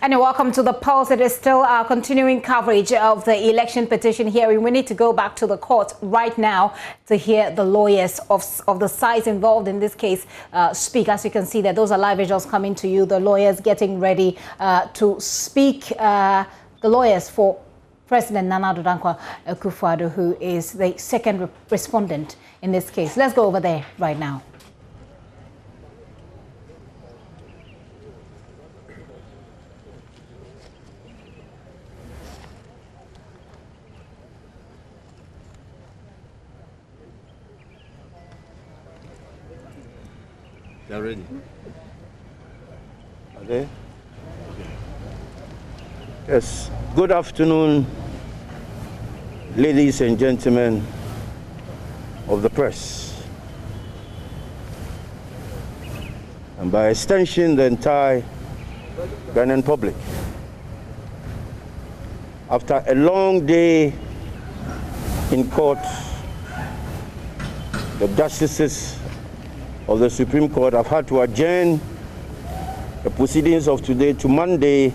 And welcome to the Pulse. It is still our continuing coverage of the election petition hearing. We need to go back to the court right now to hear the lawyers of the sides involved in this case speak. As you can see, that those are live visuals coming to you. The lawyers getting ready to speak. The lawyers for President Nana Addo Dankwa Akufo-Addo, who is the second respondent in this case. Let's go over there right now. They're ready. Are they? Yes. Good afternoon, ladies and gentlemen of the press, and by extension, the entire Ghanaian public. After a long day in court, the justices of the Supreme Court have had to adjourn the proceedings of today to Monday,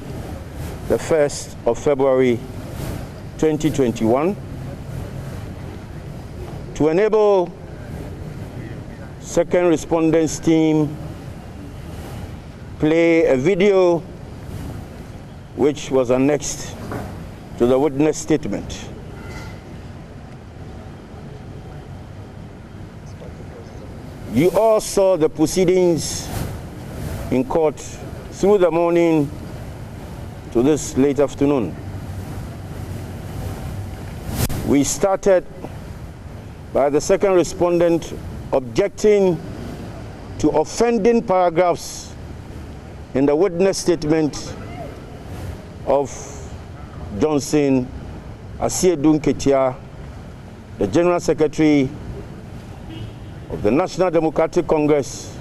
the 1st of February 2021, to enable second respondents team play a video which was annexed to the witness statement. You all saw the proceedings in court through the morning to this late afternoon. We started by the second respondent objecting to offending paragraphs in the witness statement of Johnson Asiedu Nketia, the General Secretary of the National Democratic Congress,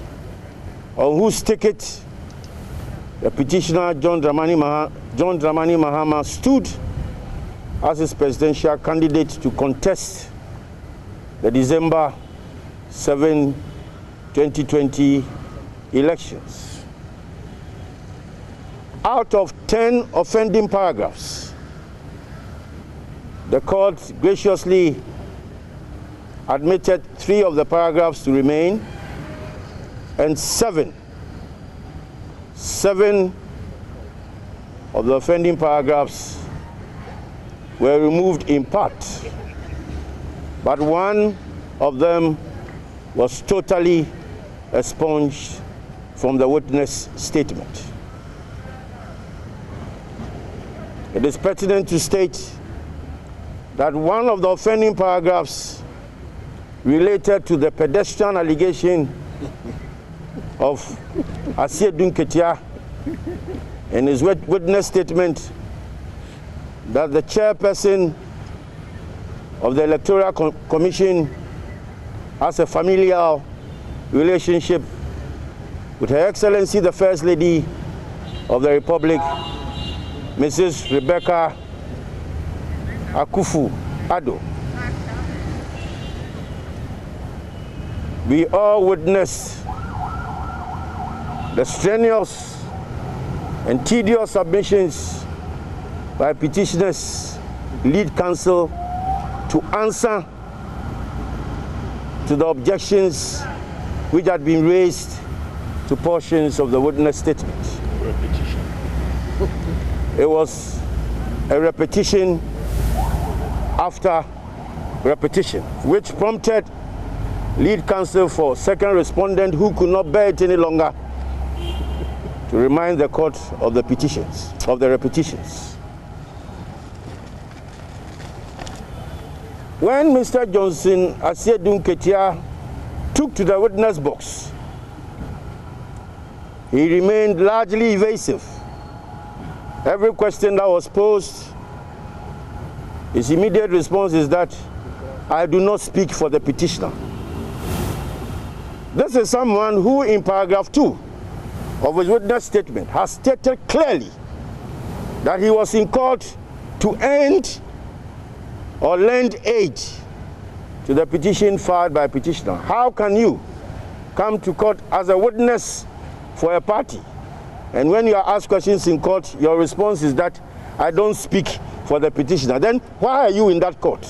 on whose ticket the petitioner John Dramani Mahama stood as his presidential candidate to contest the December 7, 2020 elections. Out of 10 offending paragraphs, the court graciously admitted 3 of the paragraphs to remain, and 7 of the offending paragraphs were removed in part, but 1 of them was totally expunged from the witness statement. It is pertinent to state that 1 of the offending paragraphs related to the pedestrian allegation of Asiedu Nketia in his witness statement that the chairperson of the Electoral Commission has a familial relationship with Her Excellency the First Lady of the Republic, Mrs. Rebecca Akufo-Addo. We all witnessed the strenuous and tedious submissions by petitioners' lead counsel to answer to the objections which had been raised to portions of the witness statement. Repetition. It was a repetition after repetition, which prompted lead counsel for second respondent, who could not bear it any longer, to remind the court of the petitions, of the repetitions. When Mr. Johnson Asiedu Nketia took to the witness box, he remained largely evasive. Every question that was posed, his immediate response is that, "I do not speak for the petitioner." This is someone who, in paragraph 2 of his witness statement, has stated clearly that he was in court to end or lend aid to the petition filed by petitioner. How can you come to court as a witness for a party and when you are asked questions in court, your response is that I don't speak for the petitioner, then why are you in that court?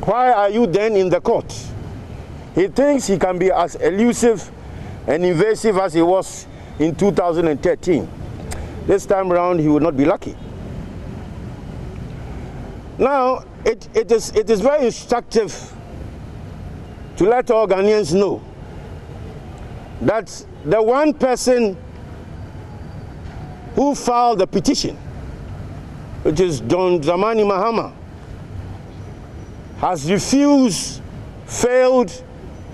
Why are you then in the court? He thinks he can be as elusive and invasive as he was in 2013. This time around, he will not be lucky. Now, it is very instructive to let all Ghanaians know that the one person who filed the petition, which is John Dramani Mahama, has refused, failed,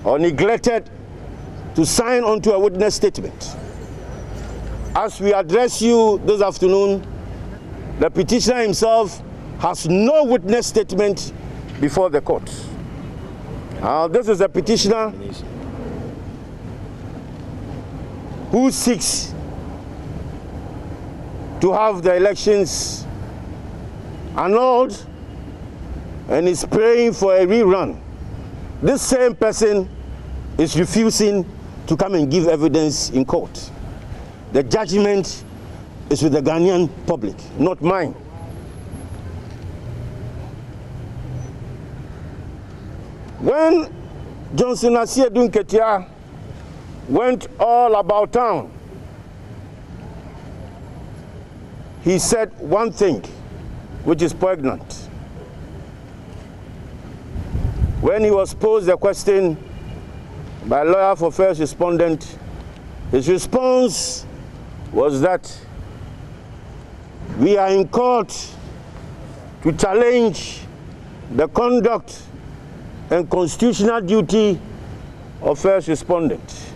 or neglected to sign onto a witness statement. As we address you this afternoon, the petitioner himself has no witness statement before the court. This is a petitioner who seeks to have the elections annulled and is praying for a rerun. This same person is refusing to come and give evidence in court. The judgment is with the Ghanaian public, not mine. When Johnson Asiedu Nketia went all about town, he said one thing which is poignant. When he was posed a question by a lawyer for first respondent, his response was that we are in court to challenge the conduct and constitutional duty of first respondent.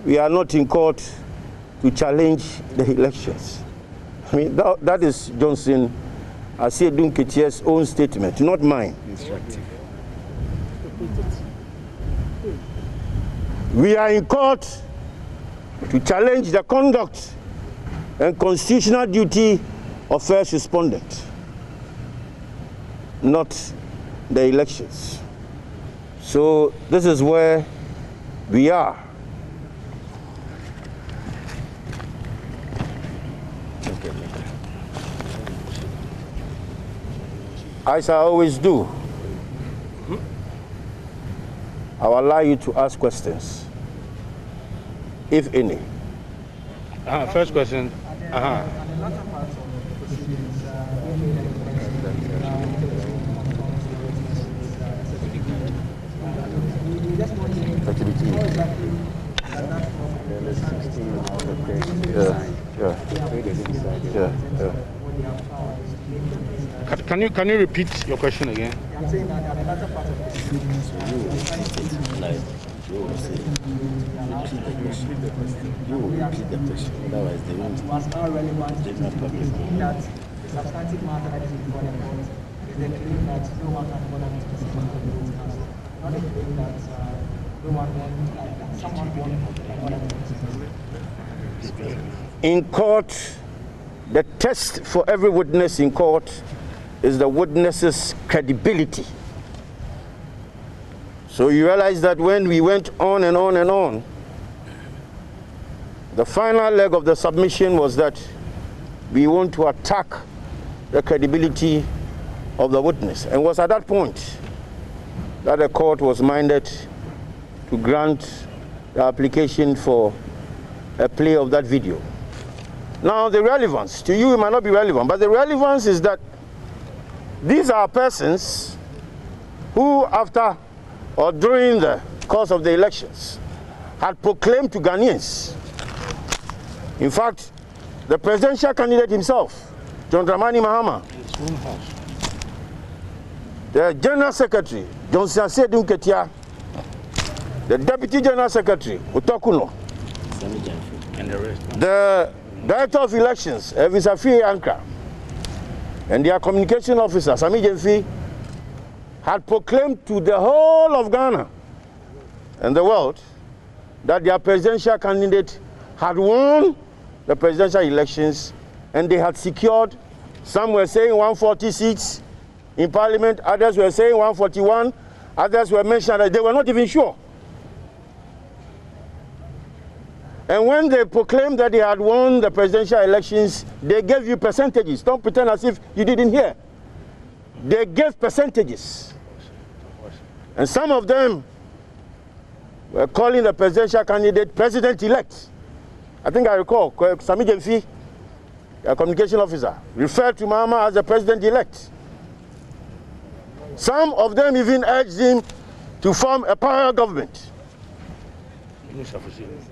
We are not in court to challenge the elections. I mean, that is Johnson Asiedu Nketia's own statement, not mine. Instructive. We are in court to challenge the conduct and constitutional duty of first respondent, not the elections. So this is where we are. As I always do, I will allow you to ask questions, if any. First question. Can you repeat your question again? I'm saying that the latter part of the proceedings, you will repeat the question. Otherwise, they won't. Was not relevant to the claim that the substantive matter that is before the court is the claim that no one can bother with the decision of the Vote Council. Not the claim that no one won, someone won and bother with the decision. In court, the test for every witness in court is the witness's credibility. So you realize that when we went on and on and on, the final leg of the submission was that we want to attack the credibility of the witness. And it was at that point that the court was minded to grant the application for a play of that video. Now the relevance, to you it might not be relevant, but the relevance is that these are persons who, after or during the course of the elections, had proclaimed to Ghanaians. In fact, the presidential candidate himself, John Dramani Mahama, the General Secretary, Johnson Asiedu Nketia, the Deputy General Secretary, Utokuno, And the rest. the Director of Elections, Evisafi Ankra, and their communication officer, Sami Jemfi, had proclaimed to the whole of Ghana and the world that their presidential candidate had won the presidential elections and they had secured, some were saying 140 seats in parliament, others were saying 141, others were mentioned that they were not even sure. And when they proclaimed that they had won the presidential elections, they gave you percentages. Don't pretend as if you didn't hear. They gave percentages. And some of them were calling the presidential candidate president-elect. I think I recall, Sami Gemfi, a communication officer, referred to Mahama as the president-elect. Some of them even urged him to form a parallel government.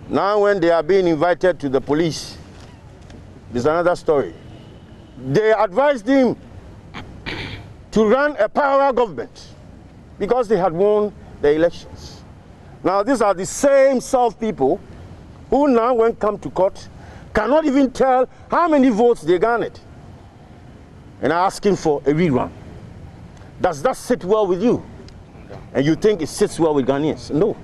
Now when they are being invited to the police, there's another story. They advised him to run a parallel government because they had won the elections. Now these are the same South people who now, when come to court, cannot even tell how many votes they garnered and are asking for a rerun. Does that sit well with you? And you think it sits well with Ghanaians? No.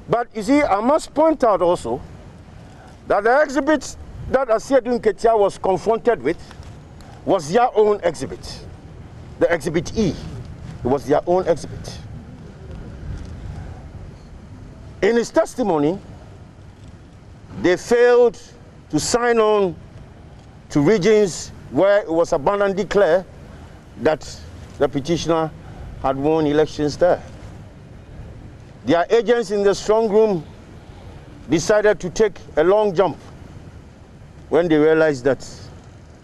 But you see, I must point out also that the exhibit that Asiedun Ketia was confronted with was their own exhibit. The exhibit E. It was their own exhibit. In his testimony, they failed to sign on to regions where it was abundantly clear that the petitioner had won elections there. Their agents in the strong room decided to take a long jump when they realized that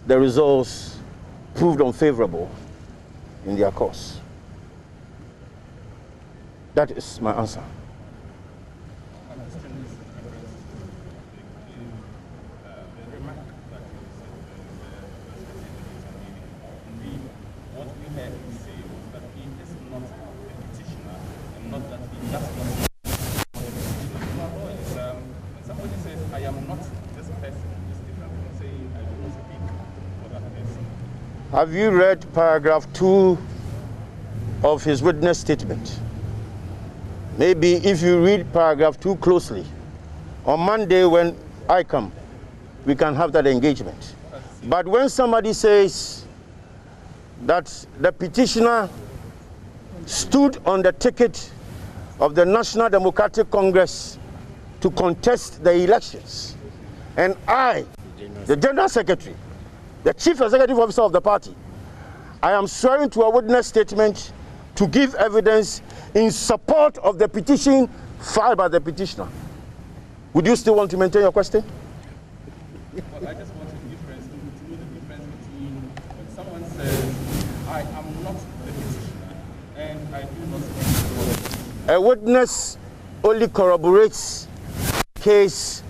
the results proved unfavorable in their cause. That is my answer. Have you read paragraph 2 of his witness statement? Maybe if you read paragraph 2 closely, on Monday when I come, we can have that engagement. But when somebody says that the petitioner stood on the ticket of the National Democratic Congress to contest the elections, and I, the General Secretary, the Chief Executive Officer of the party, I am swearing to a witness statement to give evidence in support of the petition filed by the petitioner. Would you still want to maintain your question? Well, I just want to know the difference between when someone says, I am not the petitioner, and I do not speak. A witness only corroborates the case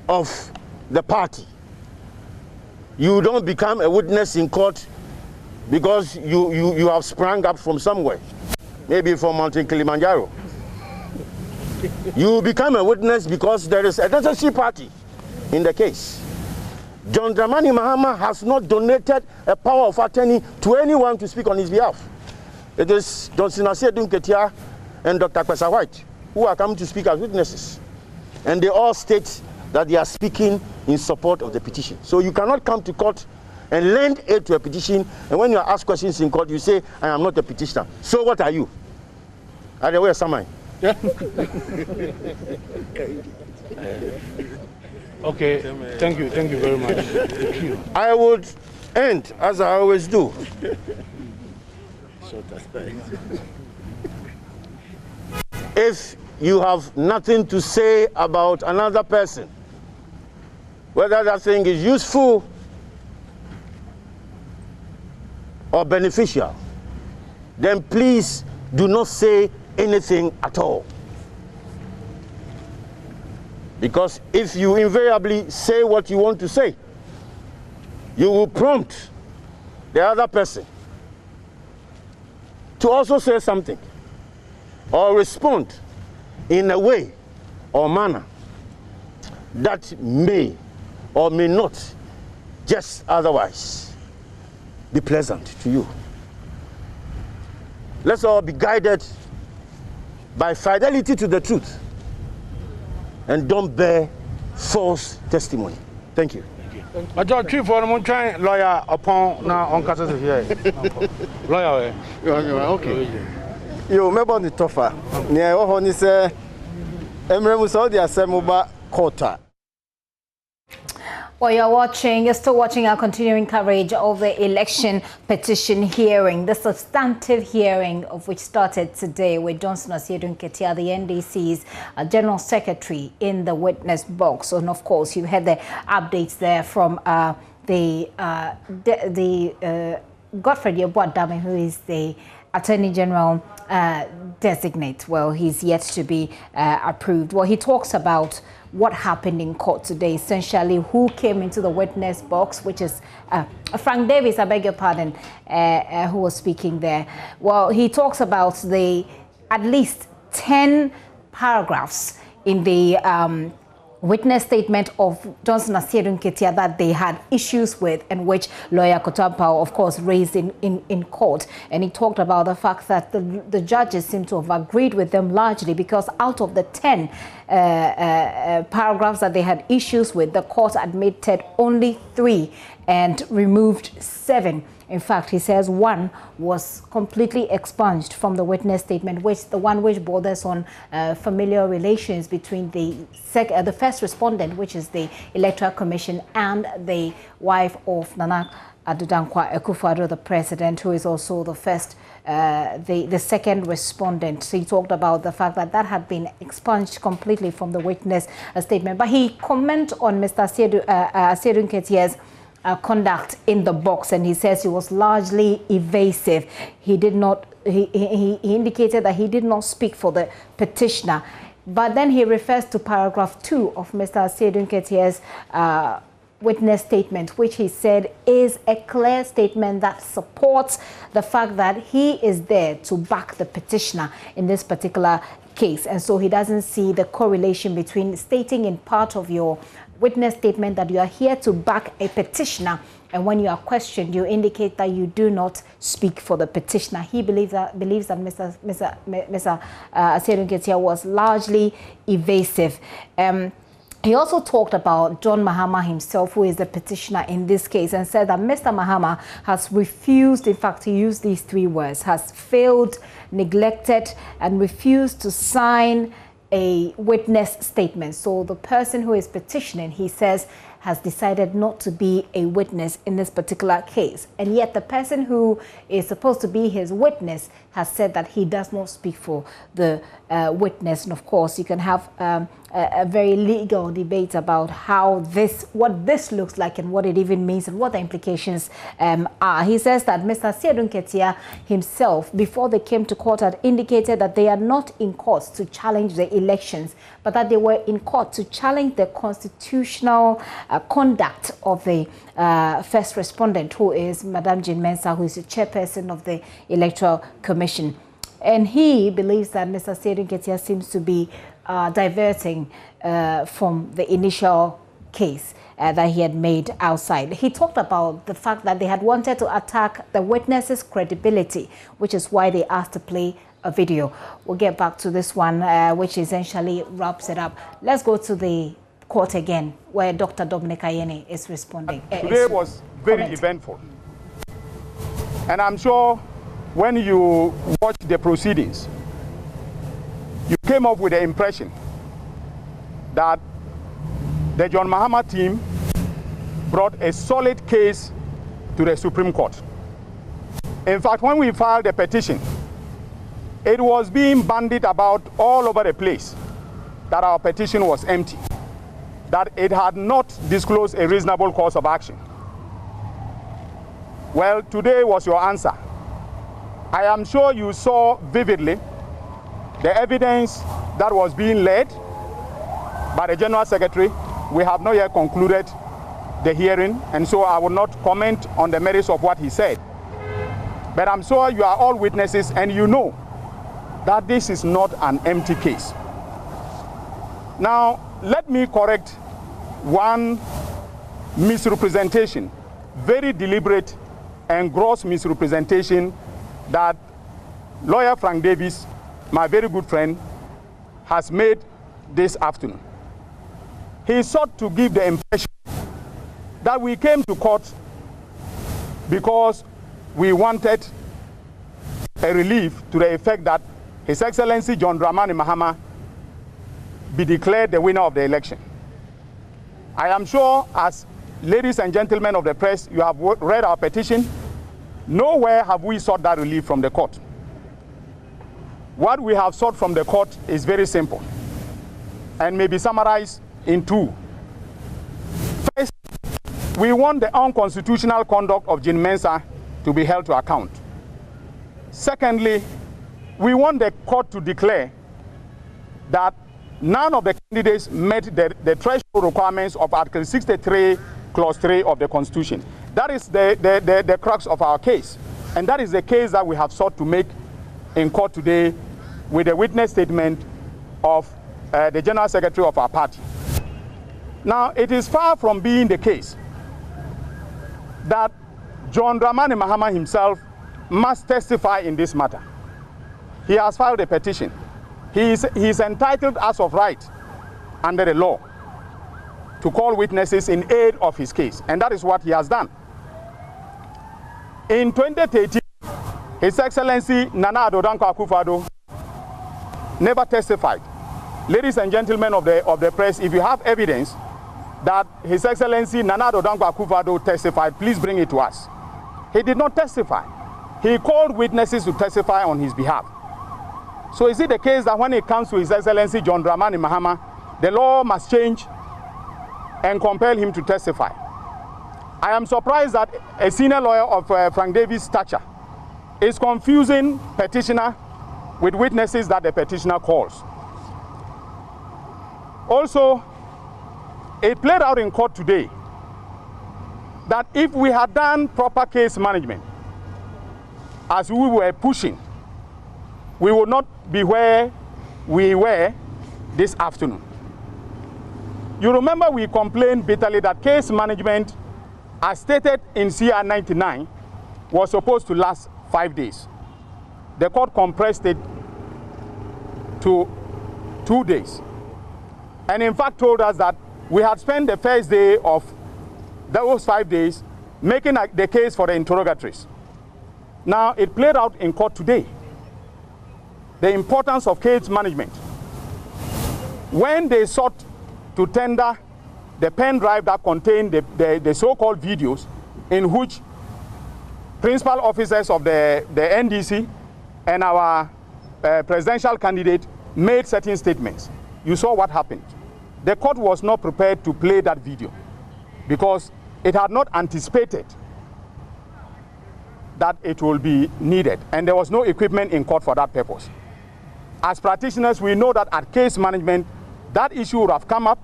of the party. You don't become a witness in court because you have sprung up from somewhere, maybe from Mountain Kilimanjaro. You become a witness because there is a necessary party in the case. John Dramani Mahama has not donated a power of attorney to anyone to speak on his behalf. It is Johnson Asiedun Ketia and Dr. Kwesa White who are coming to speak as witnesses. And they all state that they are speaking in support of the petition. So you cannot come to court and lend aid to a petition, and when you are asked questions in court, you say, I am not a petitioner. So what are you? Are they aware of something? Okay, thank you very much. I would end, as I always do. If you have nothing to say about another person, whether that thing is useful or beneficial, then please do not say anything at all. Because if you invariably say what you want to say, you will prompt the other person to also say something or respond in a way or manner that may or may not just otherwise be pleasant to you. Let's all be guided by fidelity to the truth and don't bear false testimony. Thank you. But your chief for the trying lawyer upon now on Casas here. Lawyer. Okay. You remember the tougher? Near Ohoni say Emre Musaudi Asemuba Kota. Well, you're still watching our continuing coverage of the election petition hearing, the substantive hearing of which started today with Johnson Asiedu Nketia, the NDC's General Secretary, in the witness box. And of course, you had the updates there from Godfred Yeboah-Dame, who is the Attorney General designate. Well, he's yet to be approved. Well, he talks about what happened in court today, essentially who came into the witness box, which is Frank Davis, I beg your pardon, who was speaking there. Well, he talks about the at least 10 paragraphs in the witness statement of Johnson Asiedu Nketia that they had issues with, and which lawyer Kotampao, of course, raised in court. And he talked about the fact that the judges seem to have agreed with them largely, because out of the 10 paragraphs that they had issues with, the court admitted only 3 and removed 7. In fact, he says 1 was completely expunged from the witness statement, the one which borders on familial relations between the first respondent, which is the Electoral Commission, and the wife of Nana Addo Akufo-Addo, the president, who is also the second respondent. So he talked about the fact that had been expunged completely from the witness statement. But he commented on Mr. Asiedu Nketia's conduct in the box, and he says he was largely evasive. He did not. He indicated that he did not speak for the petitioner, but then he refers to paragraph 2 of Mr. Asiedu Nketia's witness statement, which he said is a clear statement that supports the fact that he is there to back the petitioner in this particular case, and so he doesn't see the correlation between stating in part of your witness statement that you are here to back a petitioner, and when you are questioned, you indicate that you do not speak for the petitioner. He believes that Mr. Asiedu Nketia was largely evasive. He also talked about John Mahama himself, who is the petitioner in this case, and said that Mr. Mahama has refused, in fact, he used these 3 words, has failed, neglected, and refused to sign a witness statement. So the person who is petitioning, he says, has decided not to be a witness in this particular case. And yet the person who is supposed to be his witness has said that he does not speak for the witness. And of course, you can have a very legal debate about what this looks like and what it even means and what the implications are. He says that Mr. Asiedu Nketia himself, before they came to court, had indicated that they are not in court to challenge the elections, but that they were in court to challenge the constitutional conduct of the first respondent, who is Madame Jean Mensah, who is the chairperson of the Electoral Commission. And he believes that Mr. Asiedu Nketia seems to be diverting from the initial case that he had made outside. He talked about the fact that they had wanted to attack the witnesses' credibility, which is why they asked to play a video. We'll get back to this one, which essentially wraps it up. Let's go to the court again, where Dr. Dominic Ayeni is responding. Today was very eventful. And I'm sure when you watch the proceedings, you came up with the impression that the John Mahama team brought a solid case to the Supreme Court. In fact, when we filed the petition, it was being bandied about all over the place that our petition was empty, that it had not disclosed a reasonable course of action. Well, today was your answer. I am sure you saw vividly the evidence that was being led by the General Secretary. We have not yet concluded the hearing, and so I will not comment on the merits of what he said. But I'm sure you are all witnesses, and you know that this is not an empty case. Now, let me correct one misrepresentation, very deliberate and gross misrepresentation that lawyer Frank Davis, my very good friend, has made this afternoon. He sought to give the impression that we came to court because we wanted a relief to the effect that His Excellency John Dramani Mahama be declared the winner of the election. I am sure, as ladies and gentlemen of the press, you have read our petition. Nowhere have we sought that relief from the court. What we have sought from the court is very simple and may be summarized in two. First, we want the unconstitutional conduct of Jean Mensah to be held to account. Secondly, we want the court to declare that none of the candidates met the threshold requirements of Article 63, Clause 3 of the Constitution. That is the crux of our case. And that is the case that we have sought to make in court today with a witness statement of the General Secretary of our party. Now, it is far from being the case that John Dramani Mahama himself must testify in this matter. He has filed a petition. He is entitled as of right under the law to call witnesses in aid of his case, and that is what he has done. In 2013, His Excellency Nana Addo Dankwa Akufo-Addo never testified. Ladies and gentlemen of the press, if you have evidence that His Excellency Nana Addo Dankwa Akufo-Addo testified, please bring it to us. He did not testify. He called witnesses to testify on his behalf. So is it the case that when it comes to His Excellency John Dramani Mahama, the law must change and compel him to testify? I am surprised that a senior lawyer of Frank Davis' stature is confusing petitioner with witnesses that the petitioner calls. Also, it played out in court today that if we had done proper case management, as we were pushing, we would not be where we were this afternoon. You remember we complained bitterly that case management, as stated in CR 99, was supposed to last 5 days. The court compressed it to 2 days. And in fact told us that we had spent the first day of those 5 days making the case for the interrogatories. Now, it played out in court today. The importance of case management. When they sought to tender the pen drive that contained the so-called videos in which principal officers of the NDC and our presidential candidate made certain statements, you saw what happened. The court was not prepared to play that video because it had not anticipated that it will be needed, and there was no equipment in court for that purpose. As practitioners, we know that at case management, that issue would have come up,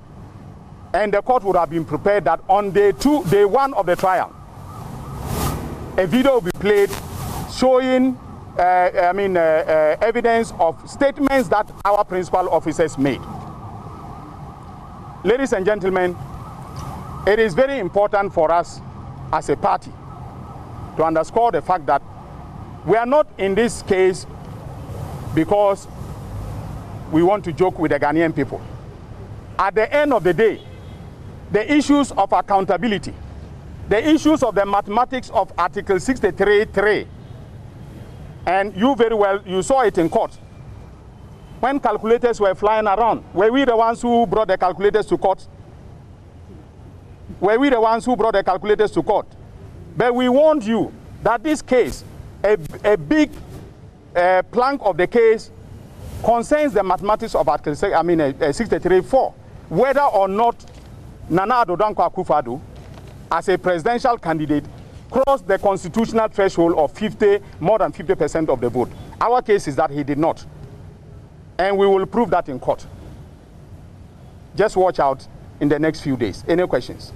and the court would have been prepared that on day one of the trial, a video will be played showing evidence of statements that our principal officers made. Ladies and gentlemen, it is very important for us as a party to underscore the fact that we are not in this case because we want to joke with the Ghanaian people. At the end of the day, the issues of accountability, the issues of the mathematics of Article 63(3), and you very well, you saw it in court. When calculators were flying around, were we the ones who brought the calculators to court? Were we the ones who brought the calculators to court? But we warned you that this case, a big plank of the case, concerns the mathematics of Article 63(4), whether or not Nana Addo Dankwa Akufo-Addo, as a presidential candidate, crossed the constitutional threshold of more than 50% of the vote. Our case is that he did not. And we will prove that in court. Just watch out in the next few days. Any questions?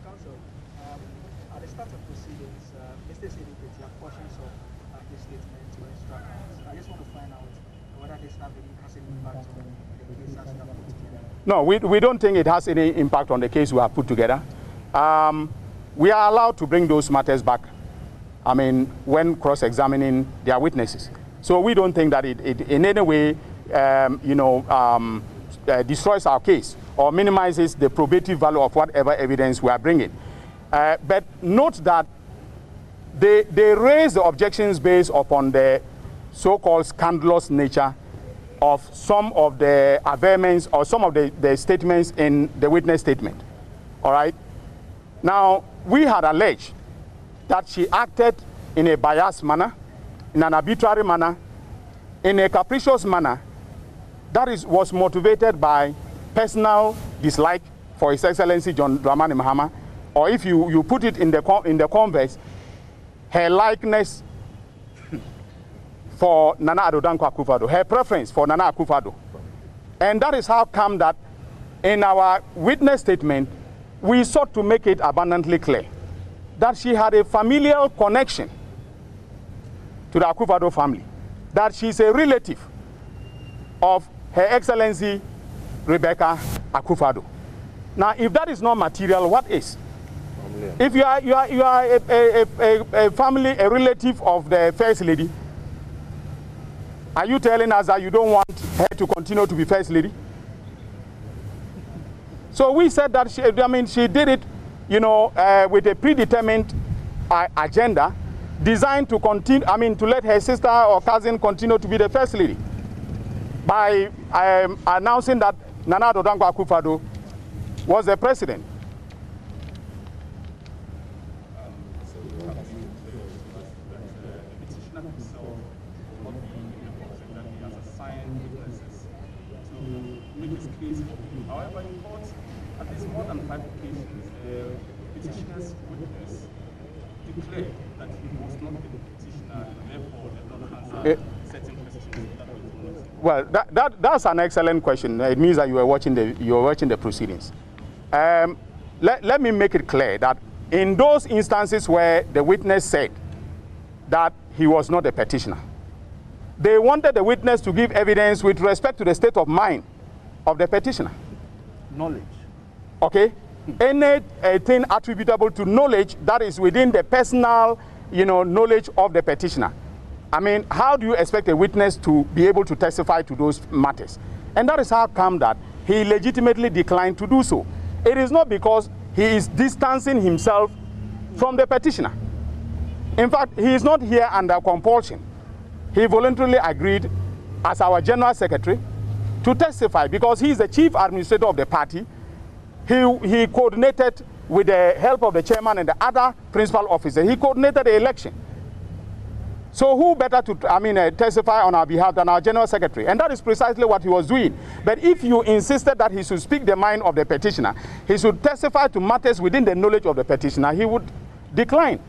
Counsel, at the start of proceedings, Mr. Sedikit, you have portions of this statement to instructions. I just want to find out whether this has any impact on the case as you have put together. No, we don't think it has any impact on the case we have put together. We are allowed to bring those matters back, when cross-examining their witnesses. So we don't think that it in any way, destroys our case or minimizes the probative value of whatever evidence we are bringing. But note that they raise the objections based upon the so-called scandalous nature of some of the averments or some of the statements in the witness statement. All right? Now, we had alleged that she acted in a biased manner, in an arbitrary manner, in a capricious manner that was motivated by personal dislike for His Excellency John Dramani Mahama, or if you put it in the converse, her likeness for Nana Addo Dankwa Akufo-Addo, her preference for Nana Akufo-Addo. And that is how come that in our witness statement, we sought to make it abundantly clear that she had a familial connection to the Akufo-Addo family, that she's a relative of Her Excellency Rebecca Akufo-Addo. Now, if that is not material, what is? If you are a family, a relative of the First Lady, are you telling us that you don't want her to continue to be First Lady? So we said that she did it, with a predetermined agenda designed to continue, to let her sister or cousin continue to be the First Lady by announcing that Nana Addo Dankwa Akufo-Addo was the president. However, in court, at least more than 5 occasions, petitioner's witness declared that he was not the petitioner, and therefore did not answer certain questions. Well, that's an excellent question. It means that you were watching the proceedings. Let me make it clear that in those instances where the witness said that he was not the petitioner, they wanted the witness to give evidence with respect to the state of mind of the petitioner. Knowledge. Okay? Anything attributable to knowledge that is within the personal, knowledge of the petitioner. How do you expect a witness to be able to testify to those matters? And that is how come that he legitimately declined to do so. It is not because he is distancing himself from the petitioner. In fact, he is not here under compulsion. He voluntarily agreed as our General Secretary to testify because he is the chief administrator of the party. He coordinated with the help of the chairman and the other principal officers. He coordinated the election. So who better to testify on our behalf than our General Secretary? And that is precisely what he was doing. But if you insisted that he should speak the mind of the petitioner, he should testify to matters within the knowledge of the petitioner, he would decline.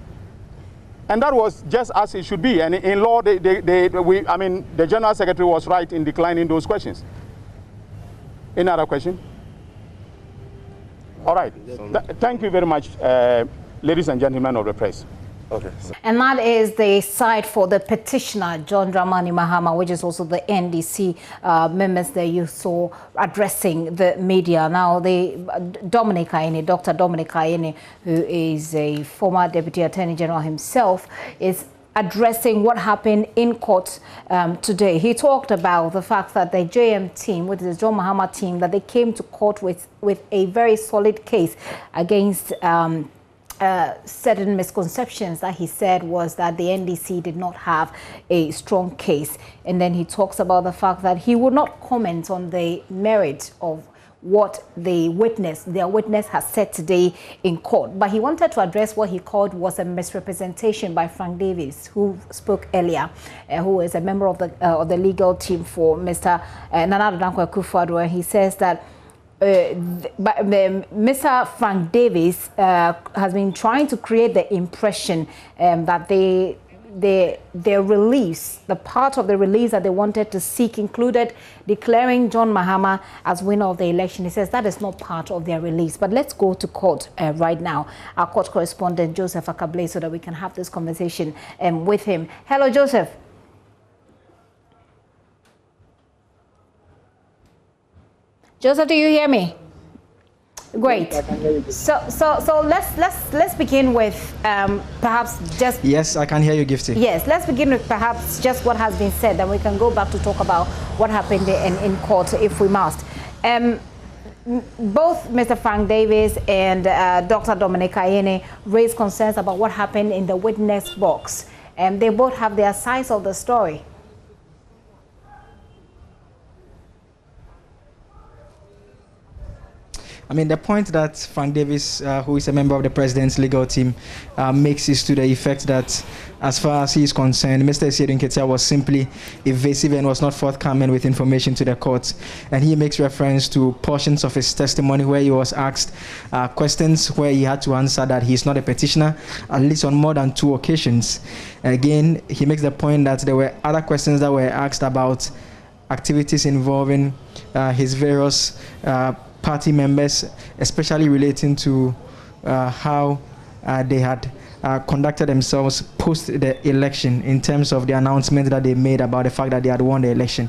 And that was just as it should be. And in law, the General Secretary was right in declining those questions. Any other question? All right. Thank you very much, ladies and gentlemen of the press. Okay. And that is the side for the petitioner, John Dramani Mahama, which is also the NDC members that you saw addressing the media. Now, Dr. Dominic Ayine, who is a former Deputy Attorney General himself, is addressing what happened in court today. He talked about the fact that the JM team, which is the John Mahama team, that they came to court with a very solid case against certain misconceptions that he said was that the NDC did not have a strong case. And then he talks about the fact that he would not comment on the merit of what their witness has said today in court. But he wanted to address what he called was a misrepresentation by Frank Davis, who spoke earlier, who is a member of the legal team for Mr. Nana Addo Dankwa Akufo-Addo. And he says that Mr. Frank Davis has been trying to create the impression that their release, the part of the release that they wanted to seek, included declaring John Mahama as winner of the election. He says that is not part of their release. But let's go to court right now. Our court correspondent, Joseph Akable, so that we can have this conversation with him. Hello, Joseph. Joseph, do you hear me? Great. So let's begin with perhaps just. Yes, I can hear you, Gifty. Yes, let's begin with perhaps just what has been said, then we can go back to talk about what happened in court, if we must. Both Mr. Frank Davis and Dr. Dominic Ayine raised concerns about what happened in the witness box, and they both have their sides of the story. I mean, the point that Frank Davis, who is a member of the president's legal team, makes is to the effect that, as far as he is concerned, Mr. Asiedu Nketia was simply evasive and was not forthcoming with information to the court. And he makes reference to portions of his testimony where he was asked questions where he had to answer that he is not a petitioner, at least on more than 2 occasions. Again, he makes the point that there were other questions that were asked about activities involving his various party members, especially relating to how they had conducted themselves post the election in terms of the announcement that they made about the fact that they had won the election.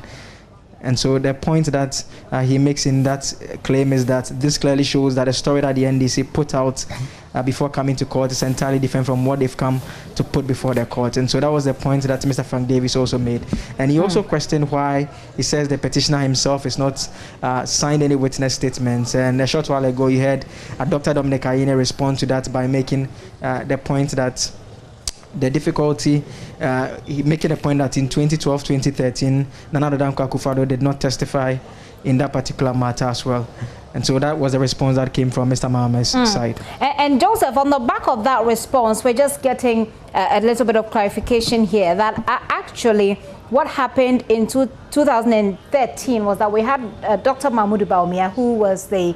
And so the point that he makes in that claim is that this clearly shows that the story that the NDC put out before coming to court is entirely different from what they've come to put before the court. And so that was the point that Mr. Frank Davis also made. And he also questioned why he says the petitioner himself is not signed any witness statements. And a short while ago, you heard Dr. Dominic Ayine respond to that by making the point that the difficulty, making a point that in 2012-2013, Nana Addo Dankwa Akufo-Addo did not testify in that particular matter as well. And so that was the response that came from Mr. Mahame's side. And Joseph, on the back of that response, we're just getting a little bit of clarification here that actually what happened in 2013 was that we had Dr. Mahmoud Bawumia, who was the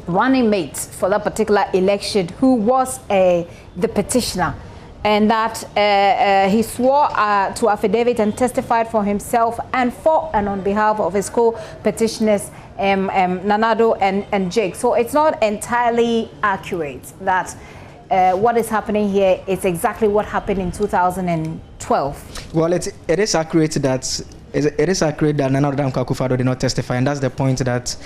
running mate for that particular election, who was the petitioner. And that he swore to affidavit and testified for himself and for and on behalf of his co-petitioners, Nana Addo and Jake. So it's not entirely accurate that what is happening here is exactly what happened in 2012. Well, it is accurate that it is accurate that Nana Addo Dankwa Akufo-Addo did not testify, and that's the point that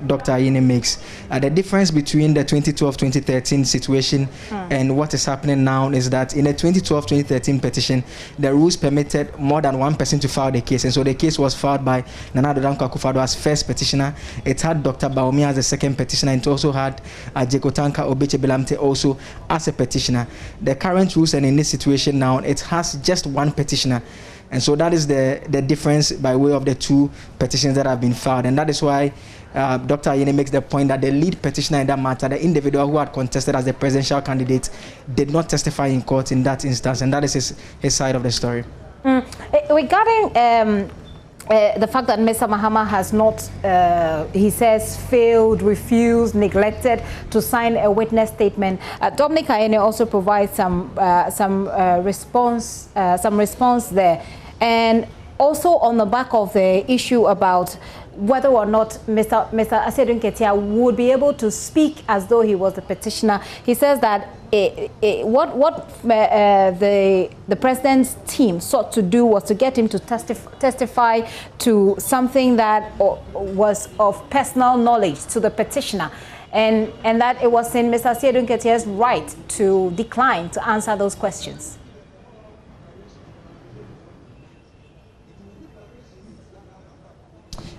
Dr. Ayine makes. The difference between the 2012-2013 situation and what is happening now is that in the 2012-2013 petition, the rules permitted more than one person to file the case, and so the case was filed by Nana Addo Dankwa Akufo-Addo as first petitioner. It had Dr. Bawumia as the second petitioner, and it also had Jekotanka Obeche-Bilamte also as a petitioner. The current rules, and in this situation now, it has just one petitioner. And so that is the difference by way of the 2 petitions that have been filed. And that is why Dr. Ayine makes the point that the lead petitioner in that matter, the individual who had contested as the presidential candidate, did not testify in court in that instance. And that is his side of the story. Regarding the fact that Mr. Mahama has not, he says, failed, refused, neglected to sign a witness statement, Dominic Ayine also provides some response there. And also on the back of the issue about whether or not Mr. Asiedu Nketia would be able to speak as though he was the petitioner, he says that what the president's team sought to do was to get him to testify to something that was of personal knowledge to the petitioner, and that it was in Mr. Asiedu Nketia's right to decline to answer those questions.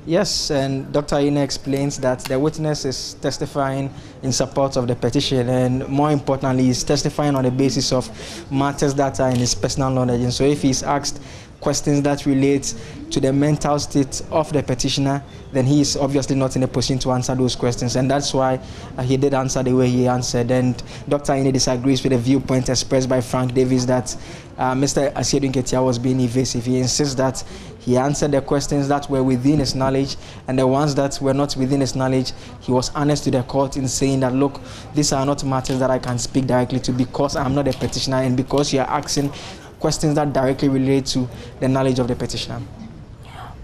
Yes, and Dr. Ayine explains that the witness is testifying in support of the petition, and more importantly, is testifying on the basis of matters that are in his personal knowledge. And so if he's asked questions that relate to the mental state of the petitioner, then he is obviously not in a position to answer those questions. And that's why he did answer the way he answered. And Dr. Ayine disagrees with the viewpoint expressed by Frank Davis that Mr. Asiedu Nketia was being evasive. He insists that he answered the questions that were within his knowledge, and the ones that were not within his knowledge, he was honest to the court in saying that, look, these are not matters that I can speak directly to because I'm not a petitioner and because you are asking questions that directly relate to the knowledge of the petitioner.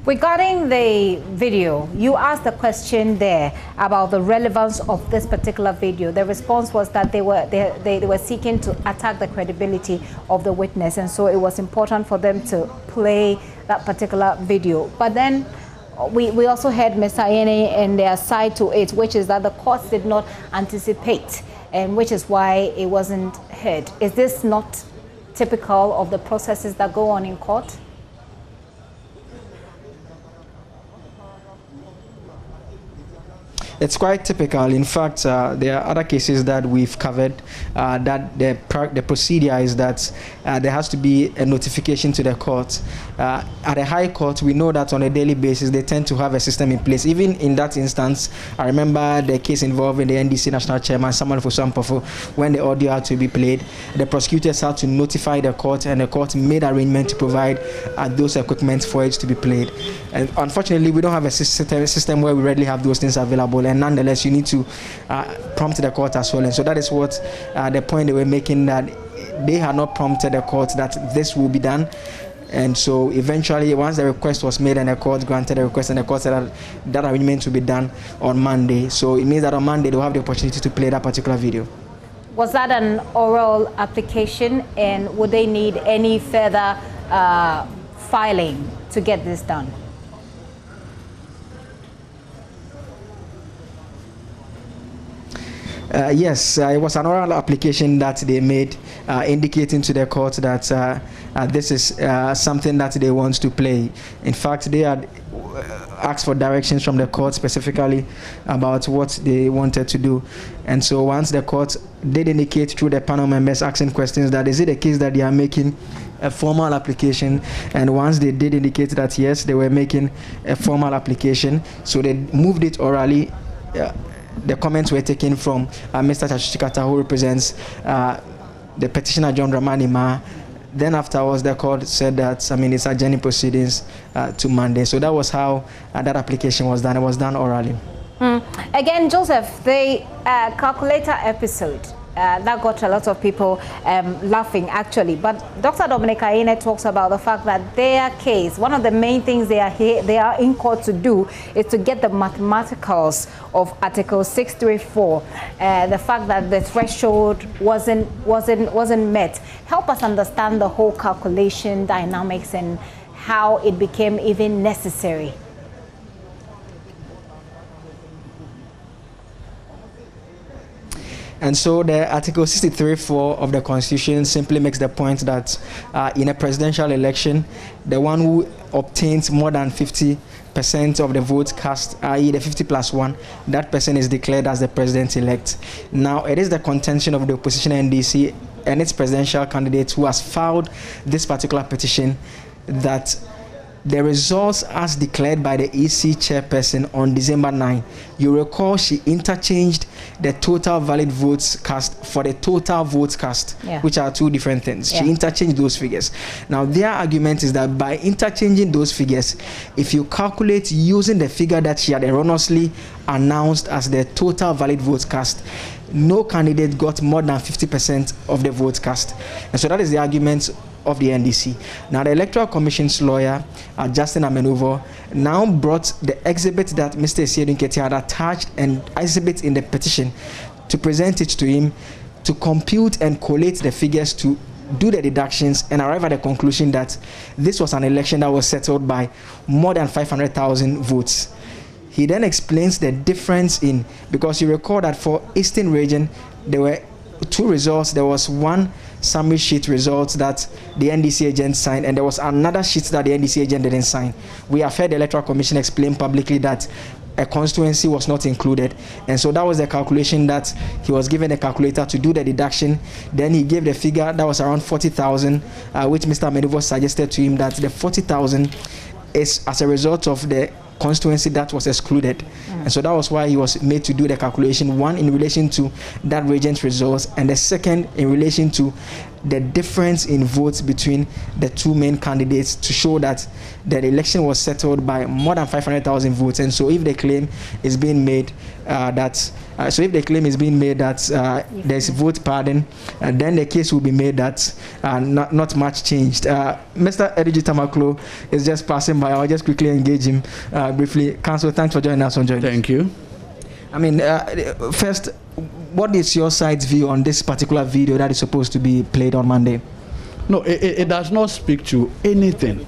Regarding the video, you asked a question there about the relevance of this particular video. The response was that they were seeking to attack the credibility of the witness, and so it was important for them to play that particular video. But then we also heard Mr. Ayine and their side to it, which is that the courts did not anticipate, and which is why it wasn't heard. Is this not typical of the processes that go on in court? It's quite typical. In fact, there are other cases that we've covered that the procedure is that there has to be a notification to the court. At a high court, we know that on a daily basis, they tend to have a system in place. Even in that instance, I remember the case involving the NDC National Chairman, Samuel Fosuampofo, when the audio had to be played, the prosecutors had to notify the court, and the court made arrangement to provide those equipment for it to be played. And unfortunately, we don't have a system where we readily have those things available, and nonetheless, you need to prompt the court as well. And so that is what the point they were making, that they had not prompted the court that this will be done. And so eventually, once the request was made and the court granted the request, and the court said that arrangement will be done on Monday. So it means that on Monday, they'll have the opportunity to play that particular video. Was that an oral application, and would they need any further filing to get this done? Yes, it was an oral application that they made, indicating to the court that this is something that they want to play. In fact, they had asked for directions from the court specifically about what they wanted to do. And so once the court did indicate through the panel members asking questions that is it a case that they are making a formal application, and once they did indicate that yes, they were making a formal application, so they moved it orally. The comments were taken from Mr. Tashikata, who represents the petitioner John Dramani Ma. Then afterwards, the court said that, it's adjourning proceedings to Monday. So that was how that application was done. It was done orally. Again, Joseph, the calculator episode, that got a lot of people laughing, actually. But Dr. Dominic Ayine talks about the fact that their case, one of the main things they are in court to do is to get the mathematicals of Article 634. The fact that the threshold wasn't met. Help us understand the whole calculation dynamics and how it became even necessary. And so the Article 63(4) of the Constitution simply makes the point that in a presidential election, the one who obtains more than 50% of the votes cast, i.e. the 50+1, that person is declared as the president-elect. Now, it is the contention of the opposition NDC and its presidential candidate who has filed this particular petition that the results as declared by the EC chairperson on December 9, you recall she interchanged the total valid votes cast for the total votes cast, which are two different things. She interchanged those figures. Now, their argument is that by interchanging those figures, if you calculate using the figure that she had erroneously announced as the total valid votes cast, no candidate got more than 50% of the votes cast. And so that is the argument of the NDC. Now, the Electoral Commission's lawyer, Justin Amenuvo, now brought the exhibit that Mr. Esiedun Ketia had attached and exhibit in the petition to present it to him to compute and collate the figures to do the deductions and arrive at the conclusion that this was an election that was settled by more than 500,000 votes. He then explains the difference in, because you recall that for Eastern Region, there were two results. There was one summary sheet results that the NDC agent signed, and there was another sheet that the NDC agent didn't sign. We have heard the Electoral Commission explain publicly that a constituency was not included, and so that was the calculation that he was given a calculator to do the deduction. Then he gave the figure that was around 40,000, which Mr. Amenuvo suggested to him that the 40,000 is as a result of the constituency that was excluded. And so that was why he was made to do the calculation, one in relation to that region's results, and the second in relation to the difference in votes between the two main candidates, to show that the election was settled by more than 500,000 votes. And so if the claim is being made that there's vote pardon, then the case will be made that not much changed. Mr. Ediji Tamaklo is just passing by. I'll just quickly engage him briefly. Council, thanks for joining us on JoyNews. Thank you. First, what is your side's view on this particular video that is supposed to be played on Monday? No, it does not speak to anything.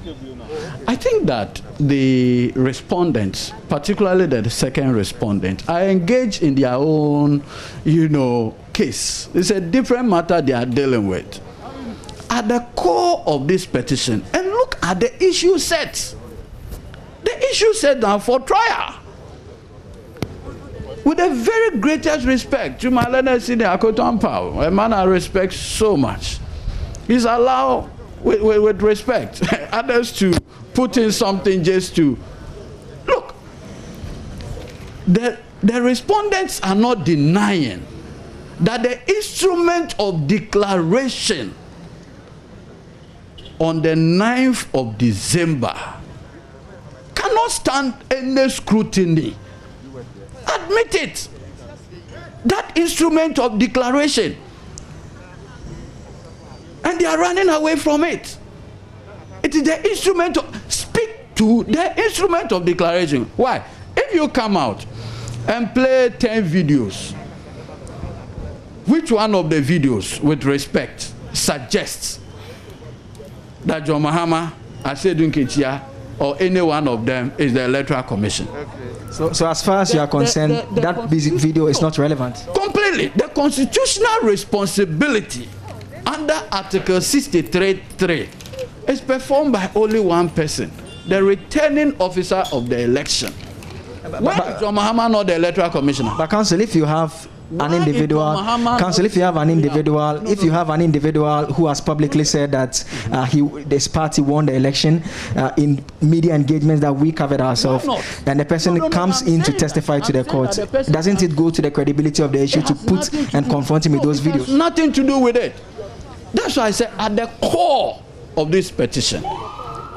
I think that the respondents, particularly the second respondent, are engaged in their own, case. It's a different matter they are dealing with. At the core of this petition, and look at the issue set. The issue set down for trial. with the very greatest respect to my learned senior Akoto-Ampao, a man I respect so much, he's allowed with respect others to put in something just to look. The respondents are not denying that the instrument of declaration on the 9th of December cannot stand any scrutiny. Admit it. That instrument of declaration. And they are running away from it. It is the instrument of, speak to the instrument of declaration. Why? If you come out and play 10 videos, which one of the videos, with respect, suggests that John Mahama, Asedun Ketia, or any one of them is the Electoral Commission? So as far as you are concerned, that video is not relevant? Completely. The constitutional responsibility under Article 63(3) is performed by only one person, the returning officer of the election. Why is John Mahama not the Electoral Commissioner? But Council, if you have an individual, Council, if you have an individual who has publicly said that this party won the election in media engagements that we covered ourselves, and the person comes in to testify to the court, doesn't it go to the credibility of the issue to put and confront him with those videos? Nothing to do with it. That's why I said at the core of this petition,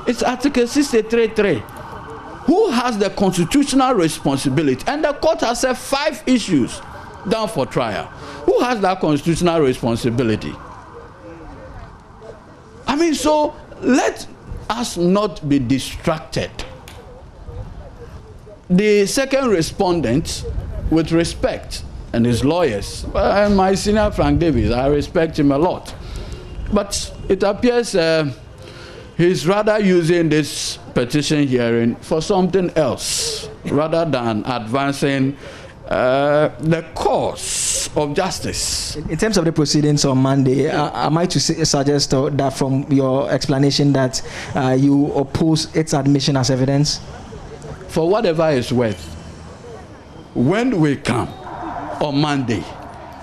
it's Article 63(3). Who has the constitutional responsibility? And the court has said 5 issues down for trial. Who has that constitutional responsibility? I mean, so let us not be distracted. The second respondent, with respect, and his lawyers, and my senior Frank Davis, I respect him a lot. But it appears he's rather using this petition hearing for something else rather than advancing the cause of justice. In terms of the proceedings on Monday, am I to suggest that from your explanation that you oppose its admission as evidence? For whatever it's worth, when we come on Monday,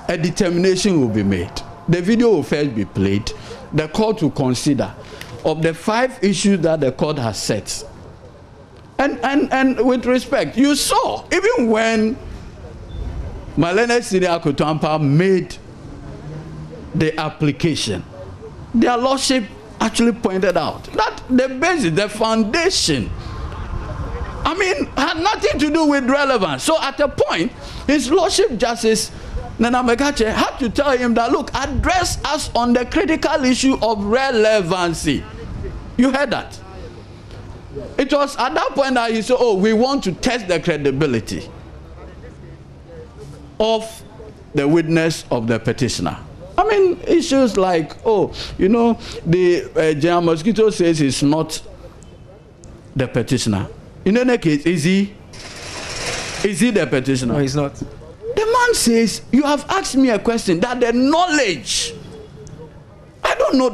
a determination will be made. The video will first be played. The court will consider of the 5 issues that the court has set. And with respect, you saw, even when my learned senior Akoto-Ampao made the application, their lordship actually pointed out that the basis, the foundation, I mean, had nothing to do with relevance. So at a point, his lordship Justice Nana Mekache had to tell him that, look, address us on the critical issue of relevancy. You heard that? It was at that point that he said, oh, we want to test the credibility of the witness of the petitioner. I mean, issues like, oh, you know, the General Mosquito says he's not the petitioner. In any case, is he the petitioner? No, he's not. The man says, you have asked me a question that the knowledge, I don't know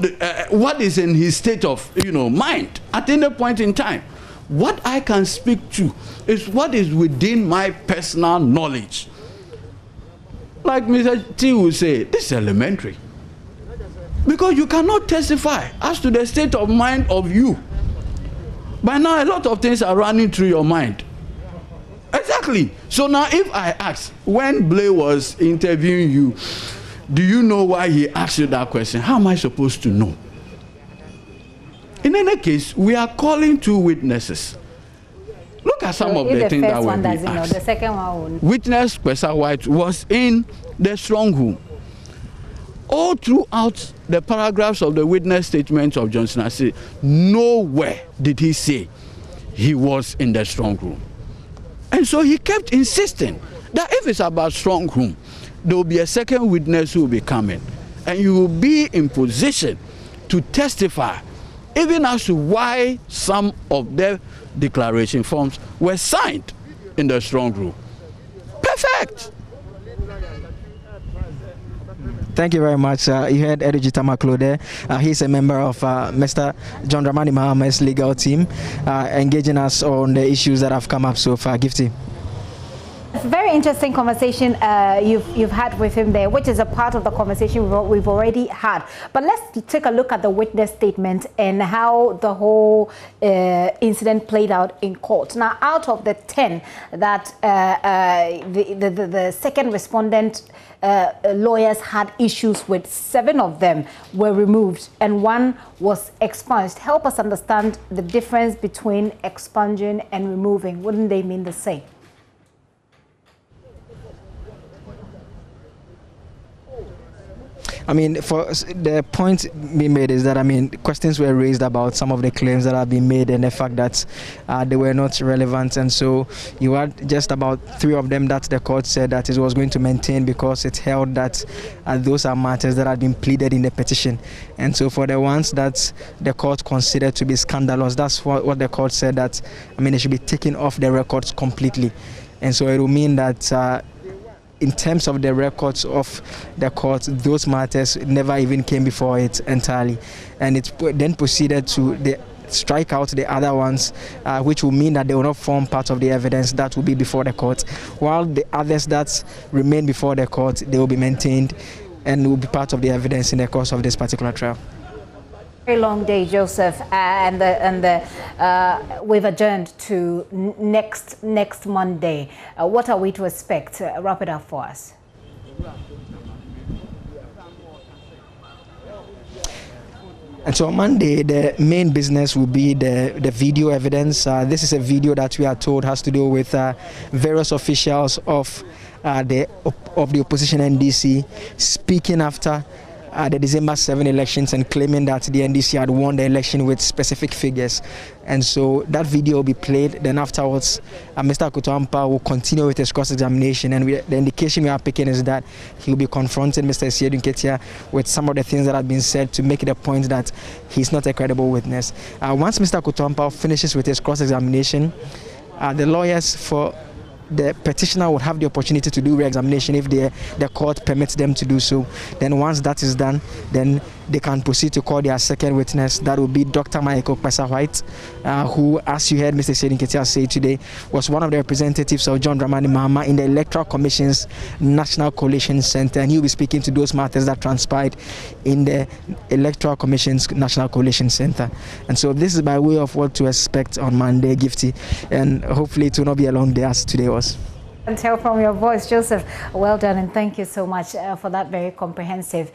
what is in his state of mind at any point in time. What I can speak to is what is within my personal knowledge. Like Mr. T will say, this is elementary. Because you cannot testify as to the state of mind of you. By now, a lot of things are running through your mind. Exactly. So now if I ask, when Blair was interviewing you, do you know why he asked you that question? How am I supposed to know? In any case, we are calling 2 witnesses. Look at some of the things that were being asked. The second one. Witness Kwesa White was in the strong room. All throughout the paragraphs of the witness statement of Johnson, I say, nowhere did he say he was in the strong room. And so he kept insisting that if it's about strong room, there will be a second witness who will be coming. And you will be in position to testify, even as to why some of the declaration forms were signed in the strong room. Perfect. Thank you very much. You heard Ediji Tamaklo there. He's a member of Mr. John Dramani Mahama's legal team, engaging us on the issues that have come up so far. Gifty. Very interesting conversation you've had with him there, which is a part of the conversation we've already had. But let's take a look at the witness statement and how the whole incident played out in court. Now, out of the 10 that the second respondent lawyers had issues with, 7 of them were removed and 1 was expunged. Help us understand the difference between expunging and removing. Wouldn't they mean the same? I mean, for the point being made is that, I mean, questions were raised about some of the claims that have been made and the fact that they were not relevant. And so you had just about 3 of them that the court said that it was going to maintain because it held that those are matters that had been pleaded in the petition. And so for the ones that the court considered to be scandalous, that's what the court said, that, I mean, it should be taken off the records completely. And so it will mean that in terms of the records of the court, those matters never even came before it entirely. And it then proceeded to strike out the other ones, which will mean that they will not form part of the evidence that will be before the court. While the others that remain before the court, they will be maintained and will be part of the evidence in the course of this particular trial. Very long day, Joseph, and we've adjourned to next Monday. What are we to expect? Wrap it up for us. And so on Monday, the main business will be the video evidence. This is a video that we are told has to do with various officials of the opposition NDC speaking after the December 7 elections and claiming that the NDC had won the election with specific figures. And so that video will be played. Then afterwards, Mr. Akutuampa will continue with his cross-examination. And the indication we are picking is that he will be confronting Mr. Esiedun Ketia with some of the things that have been said to make it a point that he's not a credible witness. Once Mr. Akutuampa finishes with his cross-examination, the lawyers for the petitioner would have the opportunity to do re-examination if the court permits them to do so. Then once that is done, then they can proceed to call their second witness. That will be Dr. Michael Pesa-White, who, as you heard Mr. Esiedun Ketia say today, was one of the representatives of John Dramani Mahama in the Electoral Commission's National Coalition Center, and he will be speaking to those matters that transpired in the Electoral Commission's National Coalition Center. And so this is by way of what to expect on Monday, Gifty, and hopefully it will not be a long day as today was. I can tell from your voice, Joseph. Well done, and thank you so much for that very comprehensive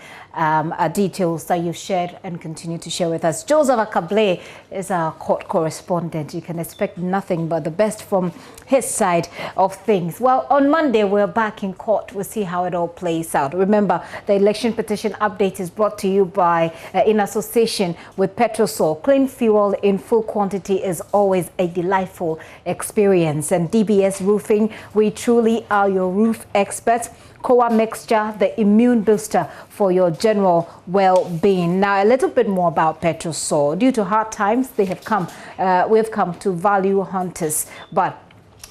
details that you've shared and continue to share with us. Joseph Akable is our court correspondent. You can expect nothing but the best from his side of things. Well, on Monday, we're back in court. We'll see how it all plays out. Remember, the election petition update is brought to you by, in association with Petrosol. Clean fuel in full quantity is always a delightful experience. And DBS Roofing, we truly are your roof experts. Coa mixture, the immune booster for your general well-being. Now, a little bit more about Petrosol. Due to hard times, we have come to value hunters. But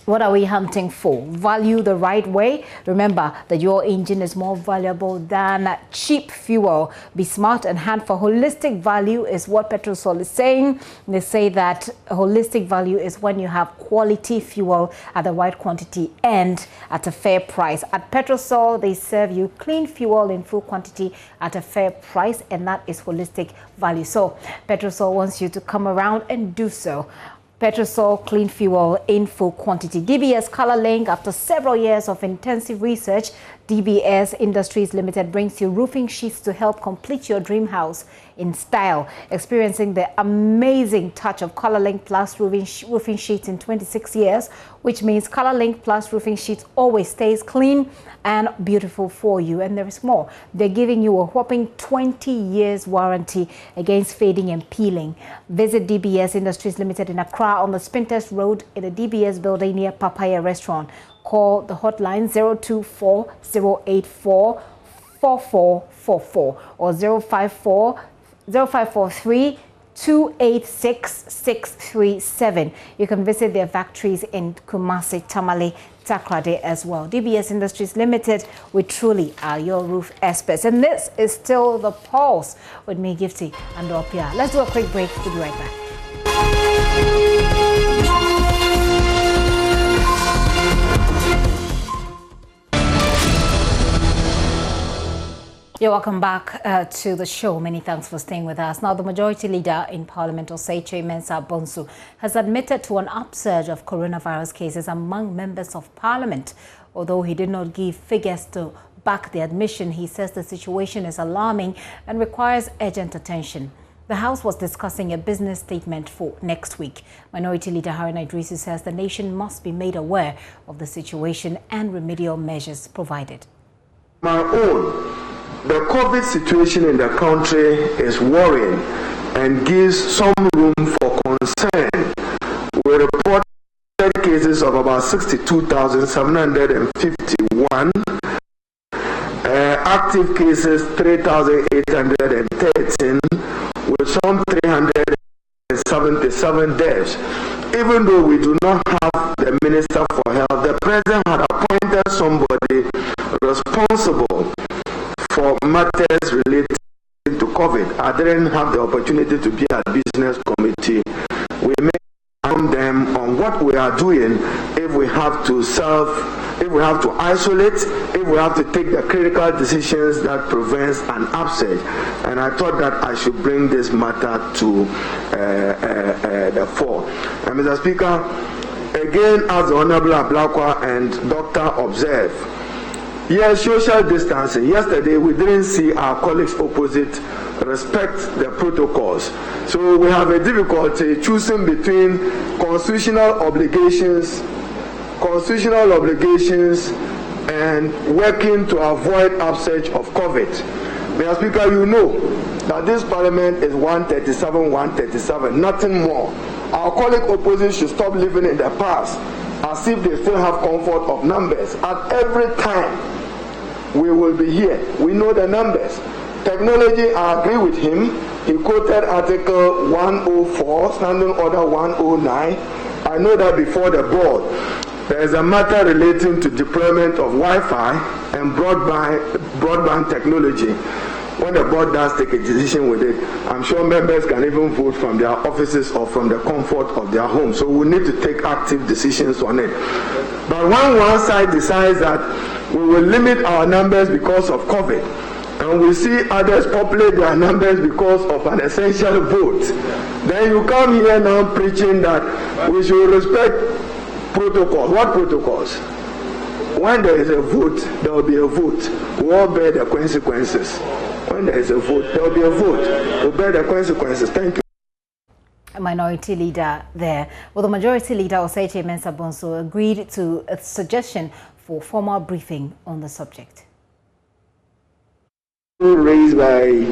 what are we hunting for? Value the right way. Remember that your engine is more valuable than cheap fuel. Be smart and hunt for holistic value is what Petrosol is saying. They say that holistic value is when you have quality fuel at the right quantity and at a fair price. At Petrosol, they serve you clean fuel in full quantity at a fair price, and that is holistic value. So Petrosol wants you to come around and do so. Petrosol clean fuel in full quantity. DBS Color Link, after several years of intensive research, DBS Industries Limited brings you roofing sheets to help complete your dream house in style. Experiencing the amazing touch of Color Link Plus roofing sheets in 26 years, which means Color Link Plus roofing sheets always stays clean and beautiful for you. And there is more. They're giving you a whopping 20 years warranty against fading and peeling. Visit DBS Industries Limited in Accra on the Spinters Road in the DBS building near Papaya Restaurant. Call the hotline 024-084-4444 or 0543 286-637. You can visit their factories in Kumasi, Tamale, Takrade as well. DBS Industries Limited, we truly are your roof experts. And this is still The Pulse with me, Gifty and Opia. Let's do a quick break. We'll be right back. You're welcome back to the show. Many thanks for staying with us. Now, the Majority Leader in Parliament, Oseiche Mensah Bonsu, has admitted to an upsurge of coronavirus cases among members of Parliament. Although he did not give figures to back the admission, he says the situation is alarming and requires urgent attention. The House was discussing a business statement for next week. Minority Leader Haruna Idrisu says the nation must be made aware of the situation and remedial measures provided. My own. The COVID situation in the country is worrying and gives some room for concern. We reported cases of about 62,751, active cases 3,813, with some 377 deaths. Even though we do not have the Minister for Health, the President had appointed somebody responsible for matters related to COVID. I didn't have the opportunity to be at business committee. We may inform them on what we are doing if we have to isolate, if we have to take the critical decisions that prevents an upsurge. And I thought that I should bring this matter to the fore. And Mr. Speaker, again, as the Honorable Ablakwa and Doctor observed, yes, social distancing. Yesterday, we didn't see our colleagues opposite respect the protocols. So we have a difficulty choosing between constitutional obligations and working to avoid upsurge of COVID. Mr. Speaker, you know that this Parliament is 137, nothing more. Our colleague opposite should stop living in the past as if they still have comfort of numbers. At every time we will be here, we know the numbers. Technology, I agree with him. He quoted Article 104, Standing Order 109. I know that before the board, there is a matter relating to deployment of Wi-Fi and broadband technology. When the board does take a decision with it, I'm sure members can even vote from their offices or from the comfort of their home. So we need to take active decisions on it. But when one side decides that we will limit our numbers because of COVID, and we see others populate their numbers because of an essential vote, then you come here now preaching that we should respect protocols. What protocols? When there is a vote, there will be a vote. We all bear the consequences. When there is a vote, there will be a vote. We bear the consequences. Thank you. A minority leader there. Well, the Majority Leader, Oseiche Mensah Bonsu, agreed to a suggestion for formal briefing on the subject. Raised by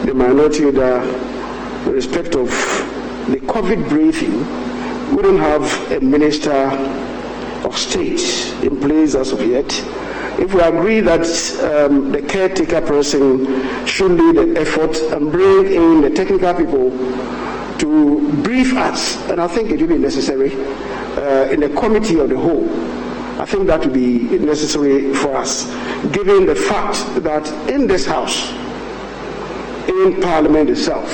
the Minority Leader with respect of the COVID briefing, we don't have a Minister of State in place as of yet. If we agree that the caretaker person should lead the effort and bring in the technical people to brief us, and I think it will be necessary in the committee of the whole, I think that will be necessary for us, given the fact that in this House, in Parliament itself,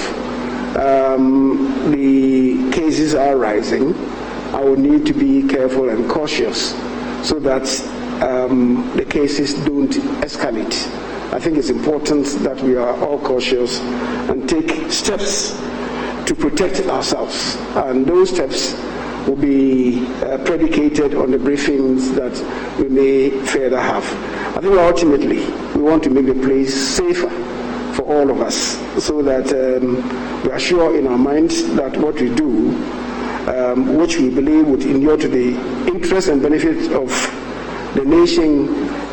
the cases are rising. I will need to be careful and cautious so that the cases don't escalate. I think it's important that we are all cautious and take steps to protect ourselves. And those steps will be predicated on the briefings that we may further have. I think ultimately we want to make the place safer for all of us so that we are sure in our minds that what we do, which we believe would endure to the interest and benefit of the nation,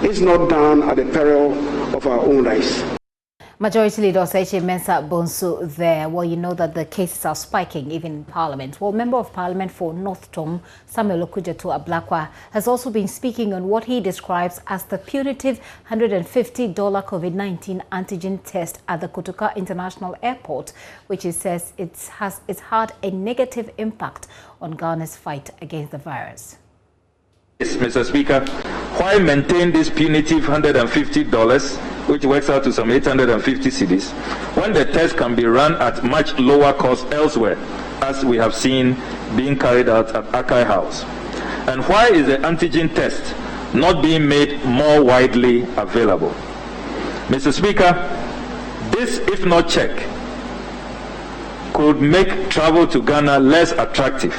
is not done at the peril of our own lives. Majority Leader Oseiche Mensah Bonsu there. Well, you know that the cases are spiking even in Parliament. Well, Member of Parliament for North Tom, Samuel Okujeto Ablakwa, has also been speaking on what he describes as the punitive $150 COVID-19 antigen test at the Kotoka International Airport, which he says it's had a negative impact on Ghana's fight against the virus. Yes, Mr. Speaker, why maintain this punitive $150, which works out to some 850 cedis, when the test can be run at much lower cost elsewhere, as we have seen being carried out at Akai House? And why is the antigen test not being made more widely available? Mr. Speaker, this, if not checked, could make travel to Ghana less attractive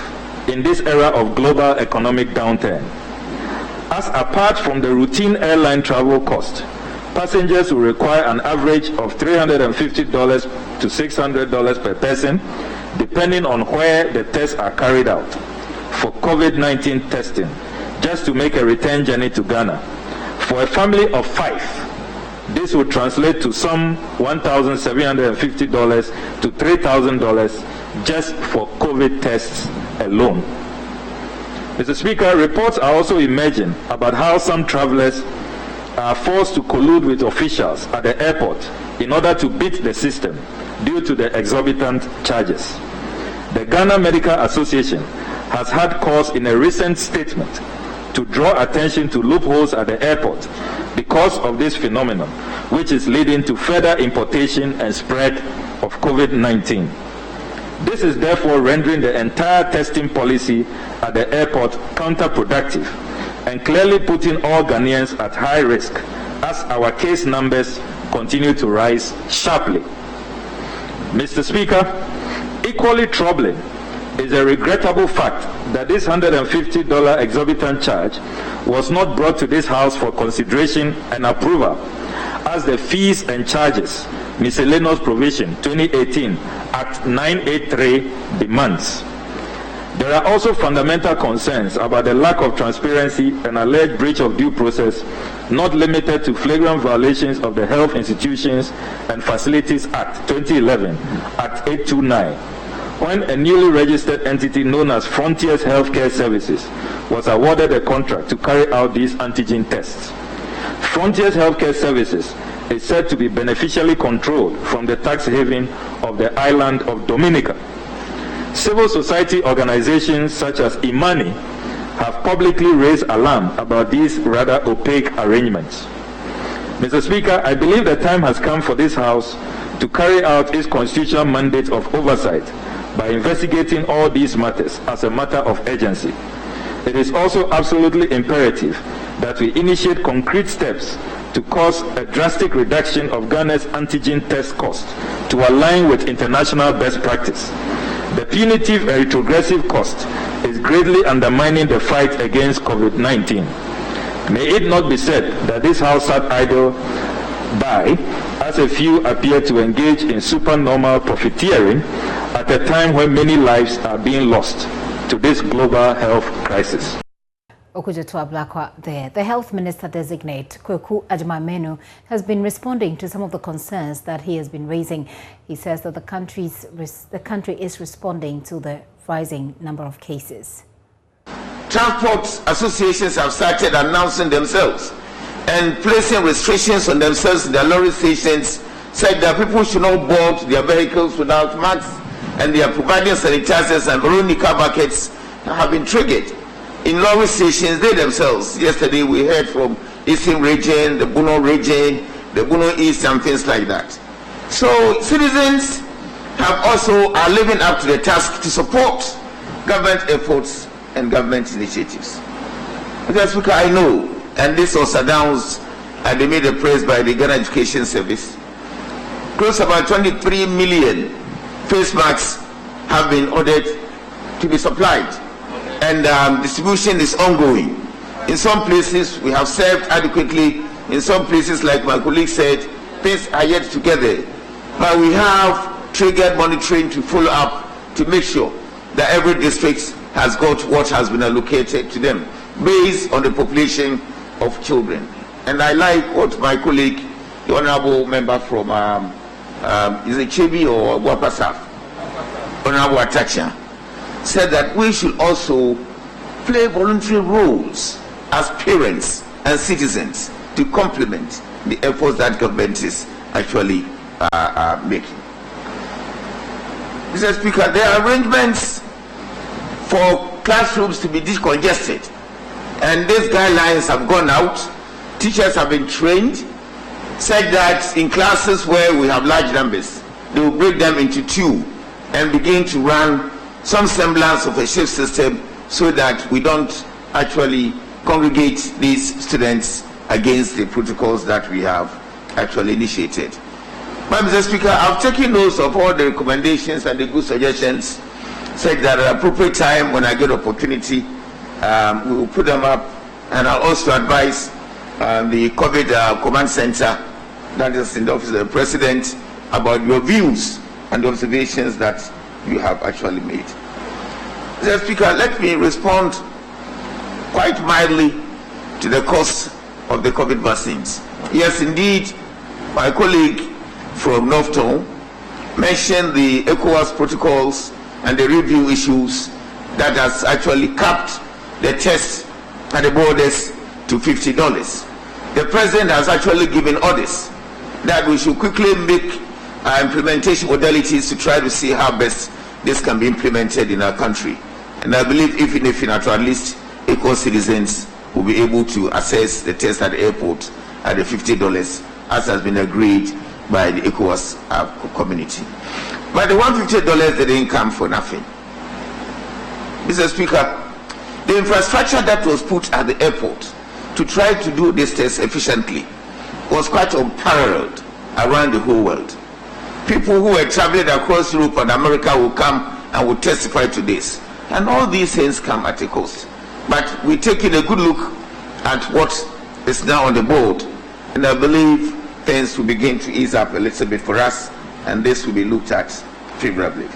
in this era of global economic downturn. As apart from the routine airline travel cost, passengers will require an average of $350 to $600 per person, depending on where the tests are carried out, for COVID-19 testing, just to make a return journey to Ghana. For a family of 5, this would translate to some $1,750 to $3,000 just for COVID tests alone. Mr. Speaker, reports are also emerging about how some travelers are forced to collude with officials at the airport in order to beat the system due to the exorbitant charges. The Ghana Medical Association has had cause in a recent statement to draw attention to loopholes at the airport because of this phenomenon, which is leading to further importation and spread of COVID-19. This is therefore rendering the entire testing policy at the airport counterproductive and clearly putting all Ghanaians at high risk as our case numbers continue to rise sharply. Mr. Speaker, equally troubling is a regrettable fact that this $150 exorbitant charge was not brought to this House for consideration and approval, as the Fees and Charges Miscellaneous Provision 2018 Act 983 demands. There are also fundamental concerns about the lack of transparency and alleged breach of due process, not limited to flagrant violations of the Health Institutions and Facilities Act 2011, Act 829, when a newly registered entity known as Frontiers Healthcare Services was awarded a contract to carry out these antigen tests. Frontiers Healthcare Services is said to be beneficially controlled from the tax haven of the island of Dominica. Civil society organizations such as Imani have publicly raised alarm about these rather opaque arrangements. Mr. Speaker, I believe the time has come for this House to carry out its constitutional mandate of oversight by investigating all these matters as a matter of urgency. It is also absolutely imperative that we initiate concrete steps to cause a drastic reduction of Ghana's antigen test cost to align with international best practice. The punitive and retrogressive cost is greatly undermining the fight against COVID-19. May it not be said that this House sat idle by, as a few appear to engage in supernormal profiteering at a time when many lives are being lost to this global health crisis. Okujetua Blakwa there. The health minister designate, Kweku Ajimamenu, has been responding to some of the concerns that he has been raising. He says that the country is responding to the rising number of cases. Transport associations have started announcing themselves and placing restrictions on themselves in their lorry stations, said that people should not board their vehicles without masks, and they are providing sanitizers and Veronica buckets have been triggered in lorry stations. They themselves, yesterday we heard from Eastern region, the Buno region, the Buno East and things like that. So citizens are living up to the task to support government efforts and government initiatives. Mr. Speaker, I know, and this was announced and they made a praise by the Ghana Education Service, close to about 23 million face masks have been ordered to be supplied, and distribution is ongoing. In some places we have served adequately, in some places, like my colleague said, things are yet together, but we have triggered monitoring to follow up to make sure that every district has got what has been allocated to them based on the population of children. And I like what my colleague, the honorable member from is it Chebi or Wapasaf, Honorable Atacha, said that we should also play voluntary roles as parents and citizens to complement the efforts that government is actually making. Mr. Speaker, there are arrangements for classrooms to be decongested, and these guidelines have gone out. Teachers have been trained, said that in classes where we have large numbers, they will break them into two and begin to run some semblance of a shift system so that we don't actually congregate these students against the protocols that we have actually initiated. But Mr. Speaker, I've taken notes of all the recommendations and the good suggestions, such that at appropriate time, when I get opportunity, we will put them up, and I'll also advise the COVID Command Center, that is in the office of the President, about your views and the observations that you have actually made. Mr. Speaker, let me respond quite mildly to the cost of the COVID vaccines. Yes, indeed, my colleague from North Town mentioned the ECOWAS protocols and the review issues that has actually capped the test at the borders to $50. The President has actually given orders that we should quickly make implementation modalities to try to see how best this can be implemented in our country. And I believe even if at least equal citizens will be able to access the test at the airport at the $50, as has been agreed by the ECOWAS community. But the $150 didn't come for nothing. Mr. Speaker, the infrastructure that was put at the airport to try to do this test efficiently was quite unparalleled around the whole world. People who were traveling across Europe and America will come and will testify to this. And all these things come at a cost. But we're taking a good look at what is now on the board, and I believe things will begin to ease up a little bit for us, and this will be looked at favorably.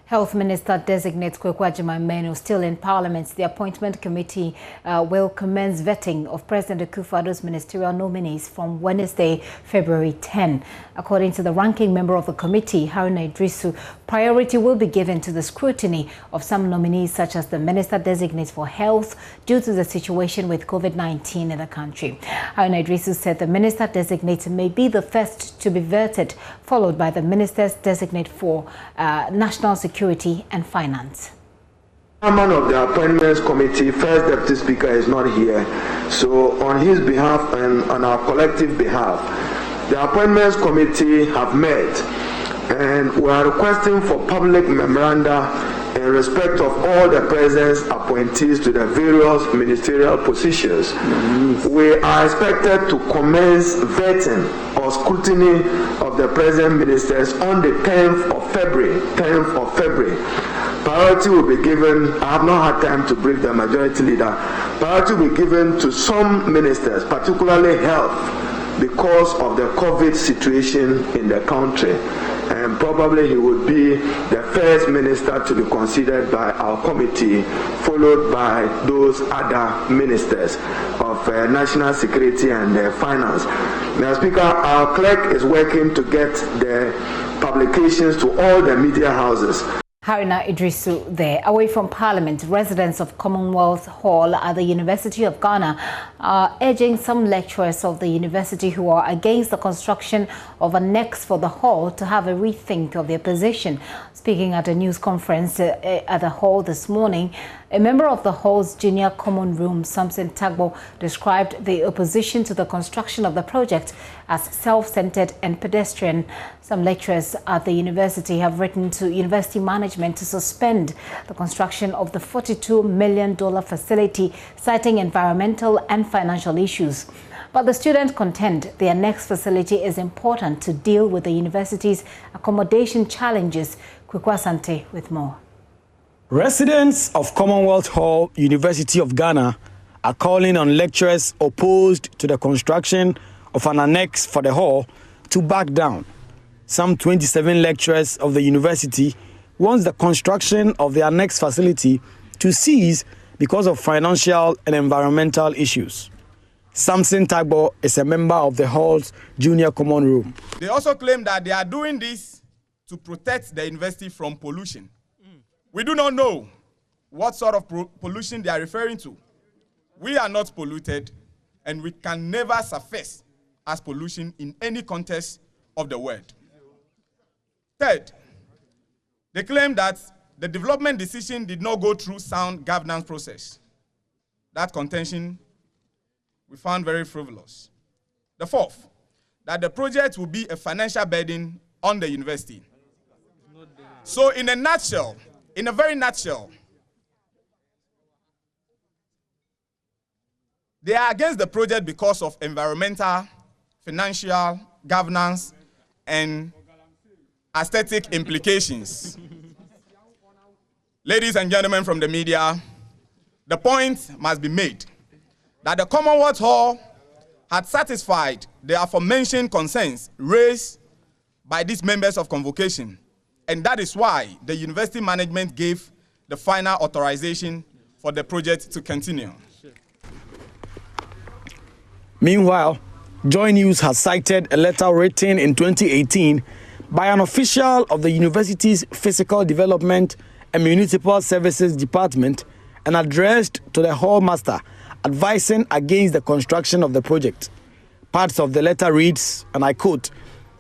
Health Minister designate Kweku Agyeman still in Parliament. The appointment committee will commence vetting of President Akufo-Addo's ministerial nominees from Wednesday, February 10. According to the ranking member of the committee, Haruna Idrisu, priority will be given to the scrutiny of some nominees, such as the Minister designate for Health, due to the situation with COVID-19 in the country. Haruna Idrisu said the Minister designate may be the first to be vetted, followed by the Ministers designate for National Security and Finance. Chairman of the Appointments Committee, First Deputy Speaker, is not here. So on his behalf and on our collective behalf, the Appointments Committee have met, and we are requesting for public memoranda in respect of all the President's appointees to the various ministerial positions. We are expected to commence vetting or scrutiny of the President ministers on the 10th of February. Priority will be given, I have not had time to brief the majority leader, priority will be given to some ministers, particularly health, because of the COVID situation in the country. And probably he would be the first minister to be considered by our committee, followed by those other ministers of national security and finance. Mr. Speaker, our clerk is working to get the publications to all the media houses. Haruna Idrisu there. Away from Parliament, residents of Commonwealth Hall at the University of Ghana are urging some lecturers of the university who are against the construction of a next for the hall to have a rethink of their position. Speaking at a news conference at the hall this morning, a member of the hall's junior common room, Samson Tagbo, described the opposition to the construction of the project as self-centered and pedestrian. Some lecturers at the university have written to university management to suspend the construction of the $42 million facility, citing environmental and financial issues. But the students contend their next facility is important to deal with the university's accommodation challenges. Kweku Asante with more. Residents of Commonwealth Hall, University of Ghana, are calling on lecturers opposed to the construction of an annex for the hall to back down. Some 27 lecturers of the university want the construction of the annex facility to cease because of financial and environmental issues. Samson Tagbo is a member of the hall's junior common room. They also claim that they are doing this to protect the university from pollution. We do not know what sort of pollution they are referring to. We are not polluted, and we can never surface as pollution in any context of the world. Third, they claim that the development decision did not go through sound governance process. That contention we found very frivolous. The fourth, that the project will be a financial burden on the university. So in a nutshell, in a very nutshell, they are against the project because of environmental, financial, governance, and aesthetic implications. Ladies and gentlemen from the media, the point must be made that the Commonwealth Hall had satisfied the aforementioned concerns raised by these members of convocation, and that is why the university management gave the final authorization for the project to continue. Meanwhile, JoyNews has cited a letter written in 2018 by an official of the university's Physical Development and Municipal Services Department and addressed to the hallmaster advising against the construction of the project. Parts of the letter reads, and I quote,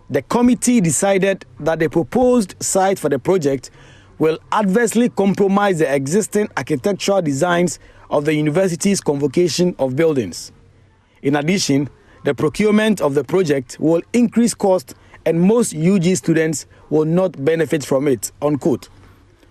"The committee decided that the proposed site for the project will adversely compromise the existing architectural designs of the university's convocation of buildings. In addition, the procurement of the project will increase cost and most UG students will not benefit from it," unquote.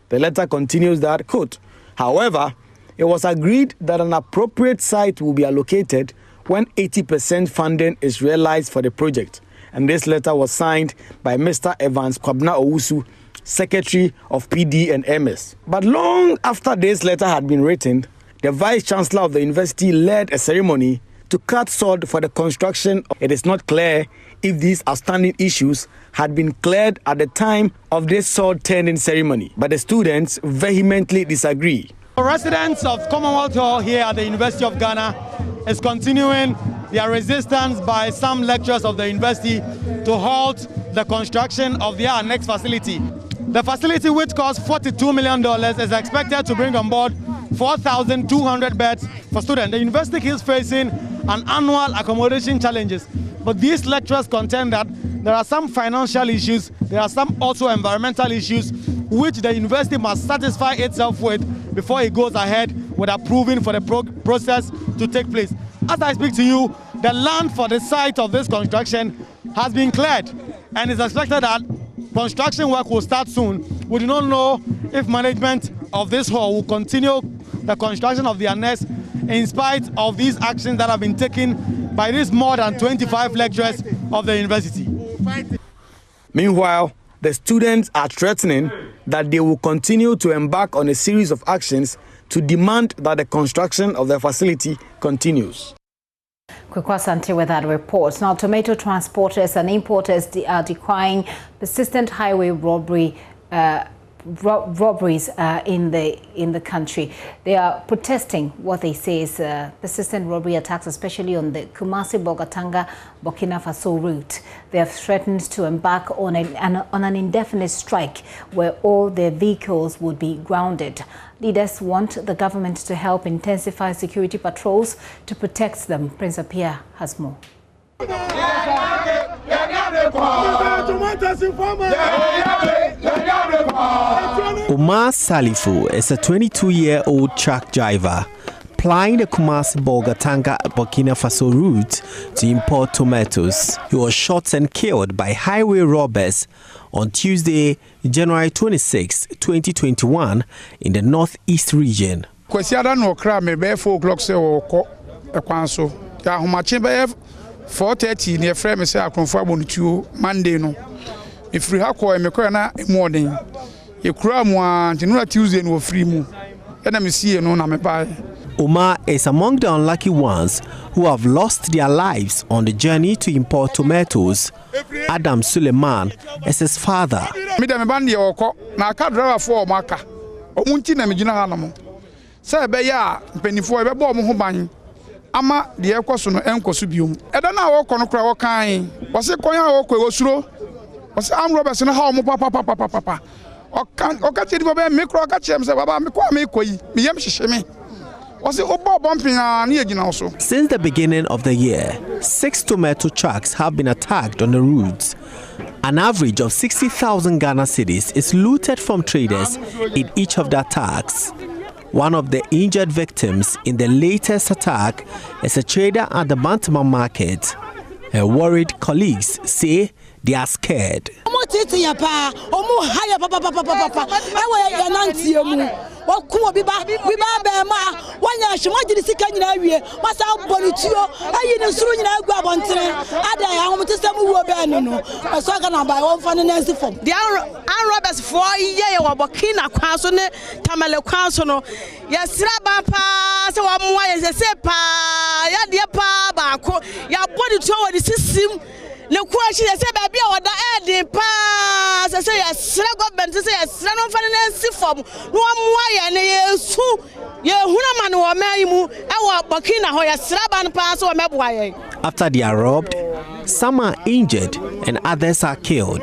The letter continues that, quote, "However, it was agreed that an appropriate site will be allocated when 80% funding is realized for the project." And this letter was signed by Mr. Evans Kwabna Owusu, Secretary of PD and MS. But long after this letter had been written, the Vice-Chancellor of the university led a ceremony to cut sod for the construction. It is not clear if these outstanding issues had been cleared at the time of this sword-turning ceremony, but the students vehemently disagree. The residents of Commonwealth Hall here at the University of Ghana is continuing their resistance by some lecturers of the university to halt the construction of their next facility. The facility, which costs $42 million, is expected to bring on board 4,200 beds for students. The university is facing an annual accommodation challenges, but these lecturers contend that there are some financial issues, there are some also environmental issues, which the university must satisfy itself with before it goes ahead with approving for the process to take place. As I speak to you, the land for the site of this construction has been cleared, and it's expected that construction work will start soon. We do not know if management of this hall will continue the construction of the annex in spite of these actions that have been taken by these more than 25 lecturers of the university. Meanwhile, the students are threatening that they will continue to embark on a series of actions to demand that the construction of the facility continues. Kwasante with that report. Now, tomato transporters and importers are decrying persistent highway robberies in the country. They are protesting what they say is persistent robbery attacks, especially on the Kumasi-Bolgatanga, Burkina Faso route. They have threatened to embark on an indefinite strike where all their vehicles would be grounded. Leaders want the government to help intensify security patrols to protect them. Prince Apia has more. Omar Salifu is a 22-year-old truck driver plying the Kumasi-Bolgatanga Burkina Faso route to import tomatoes. He was shot and killed by highway robbers on Tuesday, January 26, 2021, in the northeast region. Kwesiada no kra me be 4 o'clock say wo ekwan so ya homache be 4:30 ne frame me say akonfo abonutuo Monday no ifiri ha ko me ko na emoden e kura mu antinu Tuesday no free mu na me see no na me buy. Omar is among the unlucky ones who have lost their lives on the journey to import tomatoes. Adam Suleiman is his father. Me dem ban de okọ na aka driver for maka omunti na me gina ha no mo say be ya mpenifo e be bo mo ho ban ama de ekoso no enkoso biom eda na wo kọ no kra wo kan wo se kon ya wo kọ wo suro wo se am robbers no ha mo papa oka ti di baba me kro oka chem se baba me kwa me koyi me yem hihye me. Since the beginning of the year, 6 tomato trucks have been attacked on the routes. An average of 60,000 Ghana cedis is looted from traders in each of the attacks. One of the injured victims in the latest attack is a trader at the Bantama market. Her worried colleagues say they are scared. The question is about be our the pass. I say yes, government say yes, no finance form. No more and so Hunaman or Maimu, our Bakina Hoya Sraban pass or Mabway. After they are robbed, some are injured and others are killed.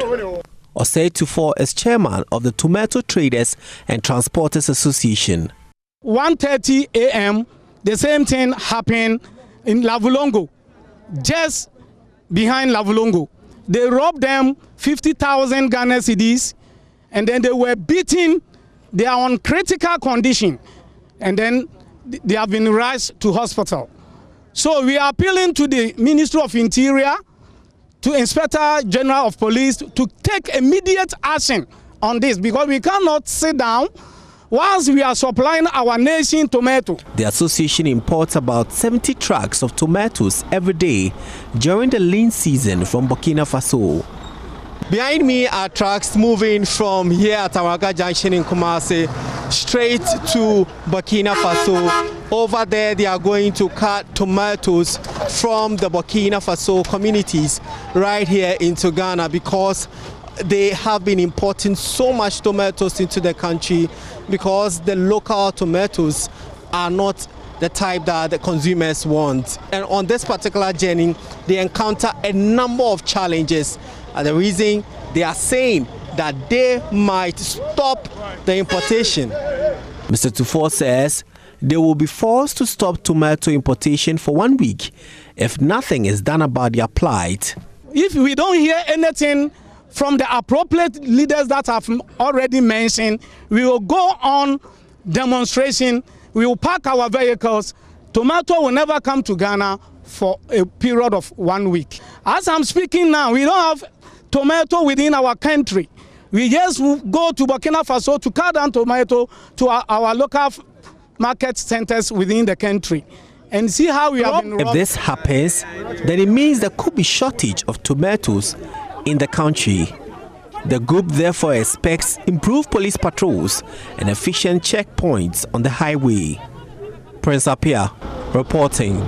Osei is chairman of the Tomato Traders and Transporters Association. 1:30 a.m. the same thing happened in Lavulongo, just behind Lavulongo. They robbed them 50,000 Ghana cedis, and then they were beaten. They are on critical condition, and then they have been rushed to hospital. So we are appealing to the Ministry of Interior, to Inspector General of Police to take immediate action on this, because we cannot sit down whilst we are supplying our nation tomato. The association imports about 70 trucks of tomatoes every day during the lean season from Burkina Faso. Behind me are trucks moving from here at Tawaraga Junction in Kumasi straight to Burkina Faso. Over there they are going to cut tomatoes from the Burkina Faso communities right here into Ghana, because they have been importing so much tomatoes into the country, because the local tomatoes are not the type that the consumers want. And on this particular journey, they encounter a number of challenges. And the reason they are saying that they might stop the importation. Mr. Tufor says they will be forced to stop tomato importation for 1 week if nothing is done about their plight. If we don't hear anything from the appropriate leaders that I've already mentioned, we will go on demonstration. We will park our vehicles. Tomato will never come to Ghana for a period of 1 week. As I'm speaking now, we don't have tomato within our country. We just go to Burkina Faso to cut down tomato to our local market centers within the country and see how we have been robbed. If this happens, then it means there could be shortage of tomatoes in the country. The group therefore expects improved police patrols and efficient checkpoints on the highway. Prince Apia reporting.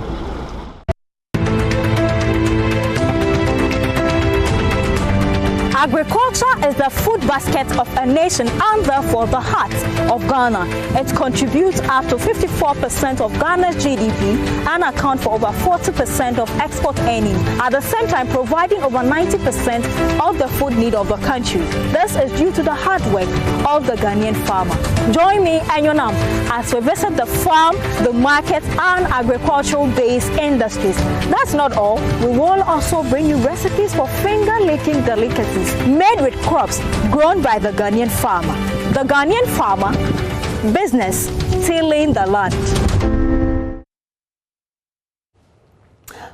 Agriculture is the food basket of a nation and therefore the heart of Ghana. It contributes up to 54% of Ghana's GDP and accounts for over 40% of export earnings, at the same time providing over 90% of the food need of the country. This is due to the hard work of the Ghanaian farmer. Join me, Enyonam, as we visit the farm, the market and agricultural-based industries. That's not all. We will also bring you recipes for finger-licking delicacies made with crops grown by the Ghanaian farmer. The Ghanaian farmer, business, tilling the land.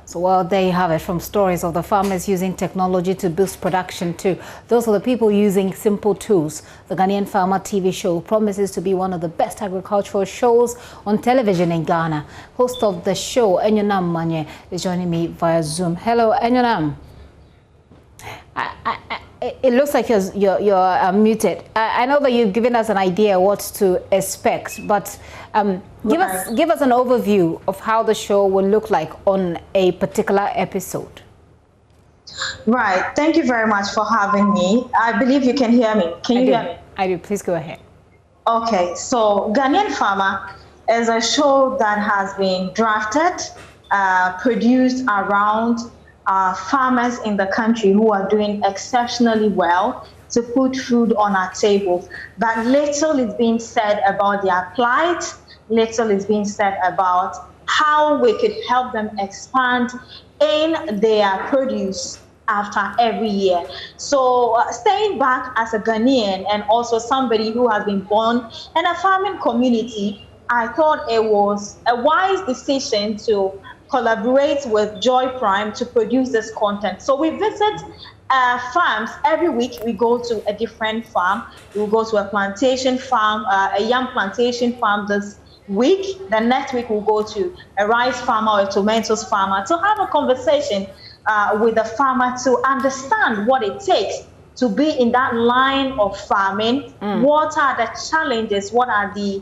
So, well, there you have it, from stories of the farmers using technology to boost production too. Those are the people using simple tools. The Ghanaian Farmer TV show promises to be one of the best agricultural shows on television in Ghana. Host of the show, Enyonam Manye, is joining me via Zoom. Hello, Enyonam. It looks like you're muted. I know that you've given us an idea what to expect, but give us an overview of how the show will look like on a particular episode. Right. Thank you very much for having me. I believe you can hear me. Can you hear me? I do. Please go ahead. Okay. So Ghanaian Farmer is a show that has been drafted, produced around farmers in the country who are doing exceptionally well to put food on our tables. But little is being said about their plight, little is being said about how we could help them expand in their produce after every year. So staying back as a Ghanaian and also somebody who has been born in a farming community, I thought it was a wise decision to collaborate with Joy Prime to produce this content. So we visit farms every week. We go to a different farm. We will go to a plantation farm, a yam plantation farm this week. The next week we'll go to a rice farmer or a tomatoes farmer to have a conversation with the farmer to understand what it takes to be in that line of farming. What are the challenges? What are the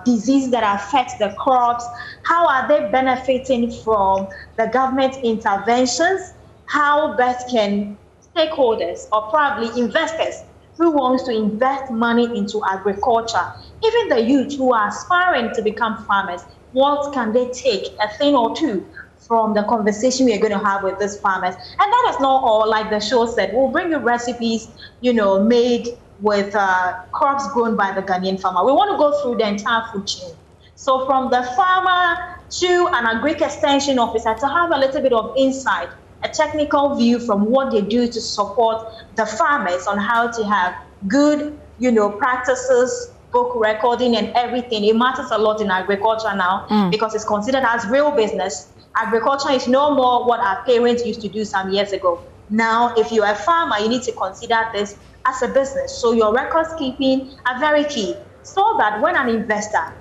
diseases that affect the crops? How are they benefiting from the government interventions? How best can stakeholders or probably investors who wants to invest money into agriculture, even the youth who are aspiring to become farmers, what can they take a thing or two from the conversation we are going to have with these farmers? And that is not all. Like the show said, we'll bring you recipes, made with crops grown by the Ghanaian farmer. We want to go through the entire food chain. So from the farmer to an agri-extension officer to have a little bit of insight, a technical view from what they do to support the farmers on how to have good, practices, book recording and everything. It matters a lot in agriculture now because it's considered as real business. Agriculture is no more what our parents used to do some years ago. Now, if you're a farmer, you need to consider this as a business. So your records keeping are very key so that when an investor,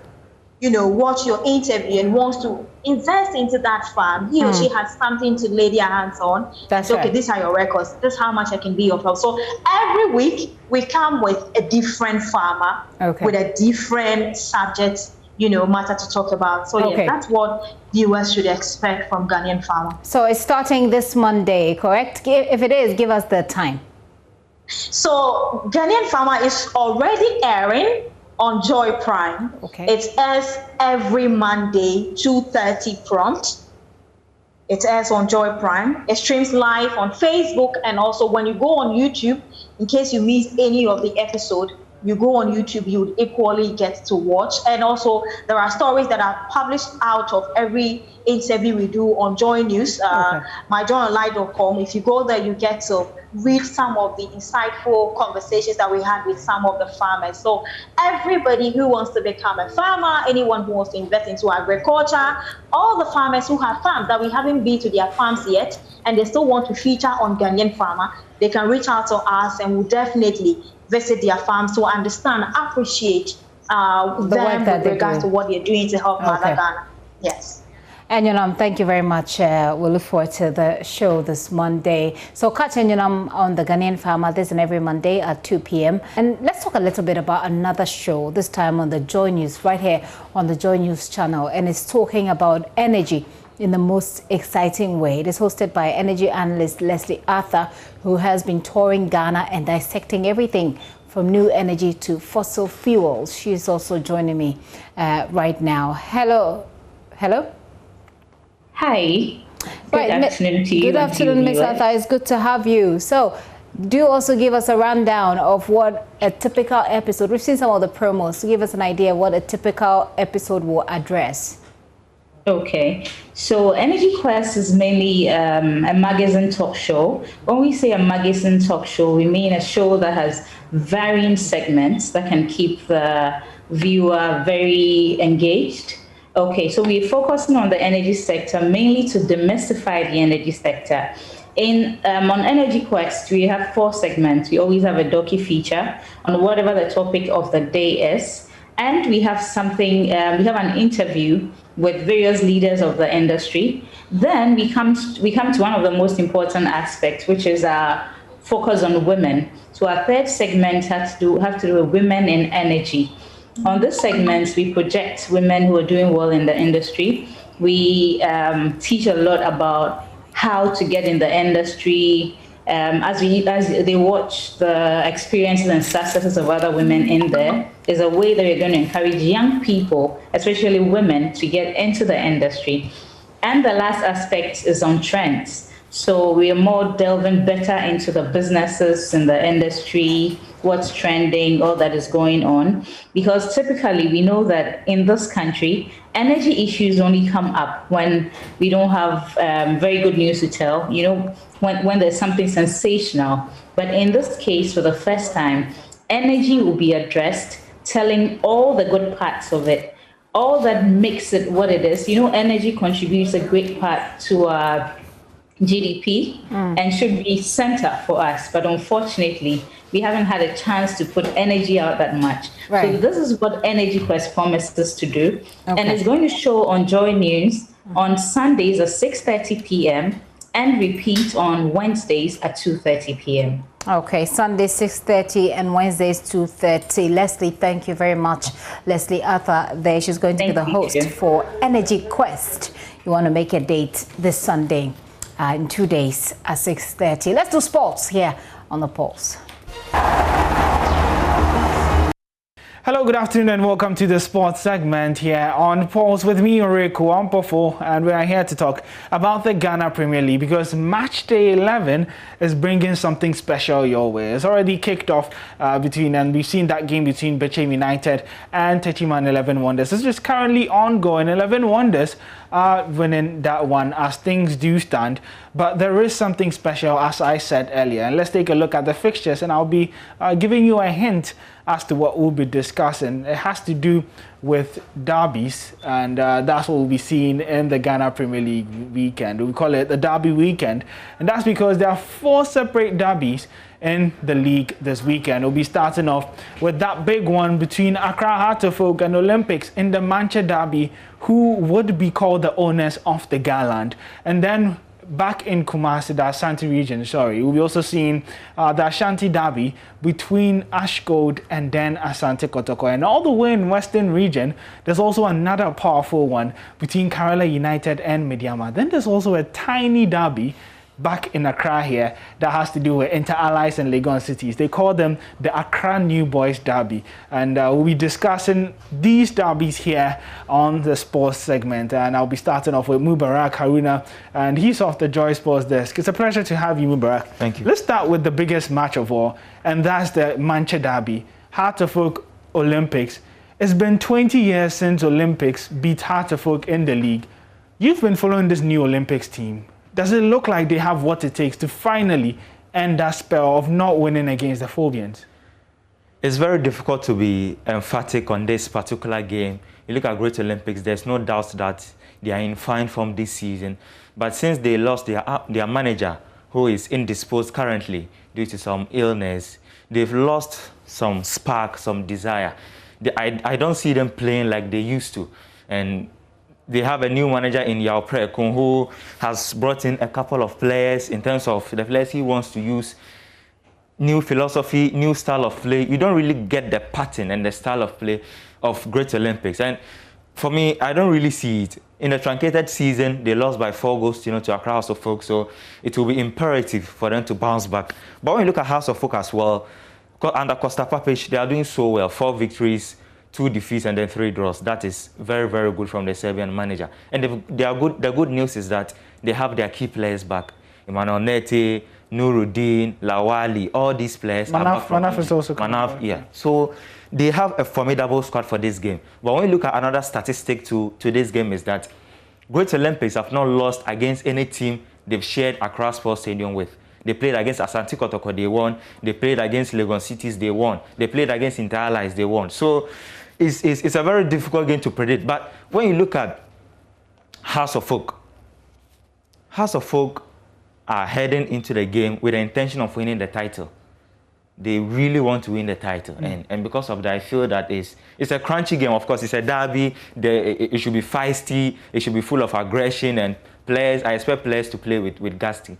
watch your interview and wants to invest into that farm, he or she has something to lay their hands on. That's okay, right. These are your records. This is how much I can be of help. So every week we come with a different farmer with a different subject, matter to talk about. So yeah, that's what viewers should expect from Ghanaian Farmer. So it's starting this Monday, correct? If it is, give us the time. So Ghanaian Farmer is already airing on Joy Prime. It airs every Monday, 2:30 prompt. It airs on Joy Prime. It streams live on Facebook, and also when you go on YouTube, in case you miss any of the episode, you go on YouTube, you would equally get to watch. And also there are stories that are published out of every interview we do on JoyNews, myjoyonline.com. If you go there, you get to read some of the insightful conversations that we had with some of the farmers. So everybody who wants to become a farmer, anyone who wants to invest into agriculture, all the farmers who have farms that we haven't been to their farms yet, and they still want to feature on Ghanaian Farmer, they can reach out to us and we'll definitely visit their farms to understand, appreciate them with regards to what they're doing to help Mother Ghana. Yes. And thank you very much. We look forward to the show this Monday. So catch on the Ghanaian Farmer this and every Monday at 2 p.m. And let's talk a little bit about another show, this time on the Joy News, right here on the Joy News channel. And it's talking about energy in the most exciting way. It is hosted by energy analyst Leslie Arthur, who has been touring Ghana and dissecting everything from new energy to fossil fuels. She is also joining me right now. Hello. Hi. Good afternoon to you. Good afternoon, Ms. Arthur. It's good to have you. So, do also give us a rundown of what a typical episode, we've seen some of the promos, to give us an idea what a typical episode will address. Okay, so Energy Quest is mainly a magazine talk show. When we say a magazine talk show, we mean a show that has varying segments that can keep the viewer very engaged. Okay, so we're focusing on the energy sector, mainly to demystify the energy sector. On Energy Quest, we have 4 segments. We always have a docu feature on whatever the topic of the day is. And we have we have an interview with various leaders of the industry. Then we come to one of the most important aspects, which is our focus on women. So our third segment have to do with women in energy. On this segment, we project women who are doing well in the industry. We teach a lot about how to get in the industry, as they watch the experiences and successes of other women in there. Is a way that we're going to encourage young people, especially women, to get into the industry. And the last aspect is on trends. So we are more delving better into the businesses in the industry, what's trending, all that is going on. Because typically we know that in this country, energy issues only come up when we don't have very good news to tell, when there's something sensational. But in this case, for the first time, energy will be addressed, telling all the good parts of it, all that makes it what it is. You know, energy contributes a great part to our GDP and should be center for us. But unfortunately, we haven't had a chance to put energy out that much. Right. So this is what Energy Quest promises to do. And it's going to show on Joy News on Sundays at 6:30 p.m. and repeat on Wednesdays at 2:30 p.m. Okay, Sunday 6:30 and Wednesdays 2:30. Leslie, thank you very much. Leslie Arthur there. She's going to be the host for Energy Quest. You want to make a date this Sunday in 2 days at 6:30. Let's do sports here on The Pulse. Hello, good afternoon and welcome to the sports segment here on Pulse with me, Oreku Ampofo, and we are here to talk about the Ghana Premier League because match day 11 is bringing something special your way. It's already kicked off and we've seen that game between Bechem United and Techiman 11 Wonders. This is currently ongoing. 11 Wonders are winning that one as things do stand, but there is something special, as I said earlier. And let's take a look at the fixtures and I'll be giving you a hint as to what we'll be discussing. It has to do with derbies, and that's what we'll be seeing in the Ghana Premier League weekend. We call it the Derby Weekend, and that's because there are 4 separate derbies in the league this weekend. We'll be starting off with that big one between Accra Heart of Oak and Olympics in the Manchester Derby, who would be called the owners of the Garland. And then back in Kumasi, the Ashanti region, we'll be also seeing the Ashanti Derby between Ashgold and then Asante Kotoko. And all the way in Western region, there's also another powerful one between Kerala United and Mediama. Then there's also a tiny derby back in Accra here that has to do with Inter-Allies and Legon cities. They call them the Accra New Boys Derby. And we'll be discussing these derbies here on the sports segment. And I'll be starting off with Mubarak Haruna, and he's off the Joy Sports desk. It's a pleasure to have you, Mubarak. Thank you. Let's start with the biggest match of all, and that's the Manchester Derby, Heart of Oak Olympics. It's been 20 years since Olympics beat Heart of Oak in the league. You've been following this new Olympics team. Does it look like they have what it takes to finally end that spell of not winning against the Phobians? It's very difficult to be emphatic on this particular game. You look at Great Olympics, there's no doubt that they are in fine form this season. But since they lost their manager, who is indisposed currently due to some illness, they've lost some spark, some desire. I don't see them playing like they used to. And they have a new manager in Yao Prekun who has brought in a couple of players in terms of the players he wants to use. New philosophy, new style of play. You don't really get the pattern and the style of play of Great Olympics. And for me, I don't really see it. In a truncated season, they lost by 4 goals to Accra House of Folk, so it will be imperative for them to bounce back. But when you look at House of Folk as well, under Costa Papic, they are doing so well. 4 victories, 2 defeats and then 3 draws. That is very, very good from the Serbian manager. And they are good. The good news is that they have their key players back. Emmanuel Nete, Nuruddin, Lawali, all these players. Manaf is also coming back. Yeah. So they have a formidable squad for this game. But when you look at another statistic to this game is that Great Olympics have not lost against any team they've shared Accra Sports Stadium with. They played against Asante Kotoko, they won. They played against Legon Cities, they won. They played against Inter-Allies, they won. So it's a very difficult game to predict. But when you look at House of Folk are heading into the game with the intention of winning the title. They really want to win the title. And because of that, I feel that it's a crunchy game. Of course, it's a derby. It should be feisty. It should be full of aggression. And I expect players to play with gusto.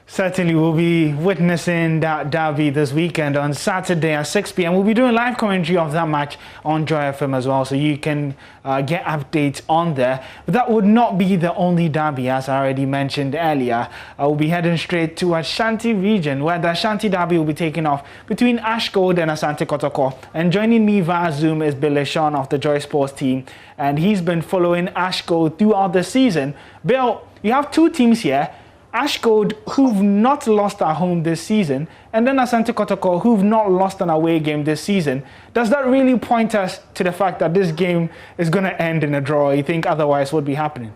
Certainly, we'll be witnessing that derby this weekend on Saturday at 6 p.m. We'll be doing live commentary of that match on Joy FM as well, so you can get updates on there. But that would not be the only derby, as I already mentioned earlier. We'll be heading straight to Ashanti region, where the Ashanti derby will be taking off between Ashgold and Asante Kotoko. And joining me via Zoom is Bill Sean of the Joy Sports team, and he's been following Ashgold throughout the season. Bill, you have 2 teams here. Ashgold, who've not lost at home this season, and then Asante Kotoko, who've not lost an away game this season. Does that really point us to the fact that this game is going to end in a draw? You think otherwise what would be happening?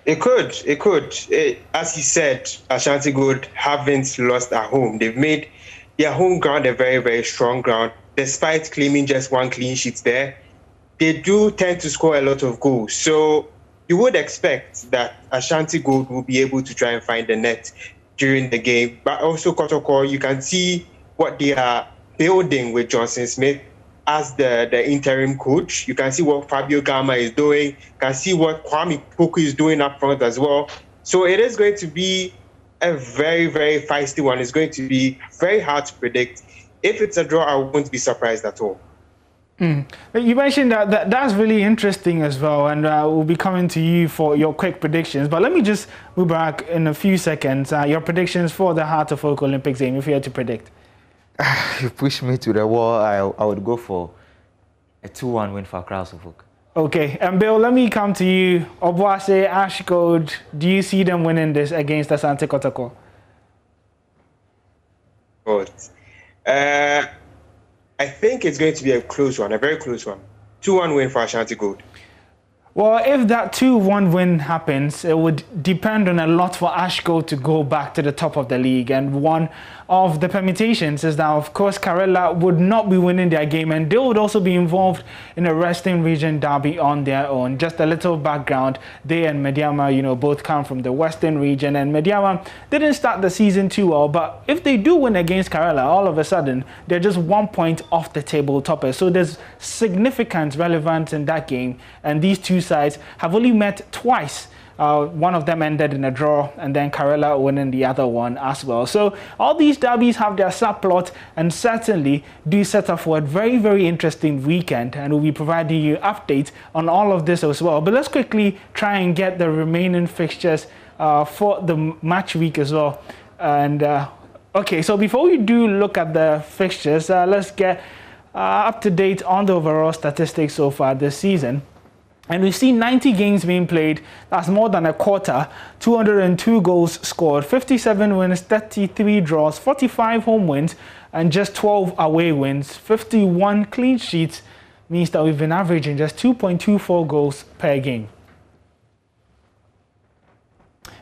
It could. As you said, Ashanti Gold haven't lost at home. They've made their home ground a very, very strong ground. Despite claiming just 1 clean sheet there, they do tend to score a lot of goals. So you would expect that Ashanti Gold will be able to try and find the net during the game. But also, Kotoko, you can see what they are building with Johnson Smith as the interim coach. You can see what Fabio Gama is doing. You can see what Kwame Poku is doing up front as well. So it is going to be a very, very feisty one. It's going to be very hard to predict. If it's a draw, I won't be surprised at all. You mentioned that's really interesting as well, and we'll be coming to you for your quick predictions. But let me just move back in a few seconds. Your predictions for the Heart of Oak Olympics game, if you had to predict. You push me to the wall, I would go for a 2-1 win for Accra Suffolk. Okay, and Bill, let me come to you. Obuase, Ash Gold, do you see them winning this against Asante Kotoko? Good. I think it's going to be a close one, a very close one. 2-1 win for Ashanti Gold. Well, if that 2-1 win happens, it would depend on a lot for Ash Gold to go back to the top of the league. And one of the permutations is that, of course, Karela would not be winning their game, and they would also be involved in a Western Region derby on their own. Just a little background, they and Mediama, both come from the Western Region, and Mediama didn't start the season too well, but if they do win against Karela, all of a sudden, they're just 1 point off the table topper. So there's significant relevance in that game, and these two sides have only met twice. One of them ended in a draw, and then Karela winning the other one as well. So all these derbies have their subplot and certainly do set up for a very, very interesting weekend, and we'll be providing you updates on all of this as well. But let's quickly try and get the remaining fixtures for the match week as well. And okay, so before we do look at the fixtures, let's get up to date on the overall statistics so far this season. And we've seen 90 games being played. That's more than a quarter. 202 goals scored, 57 wins, 33 draws, 45 home wins, and just 12 away wins. 51 clean sheets means that we've been averaging just 2.24 goals per game.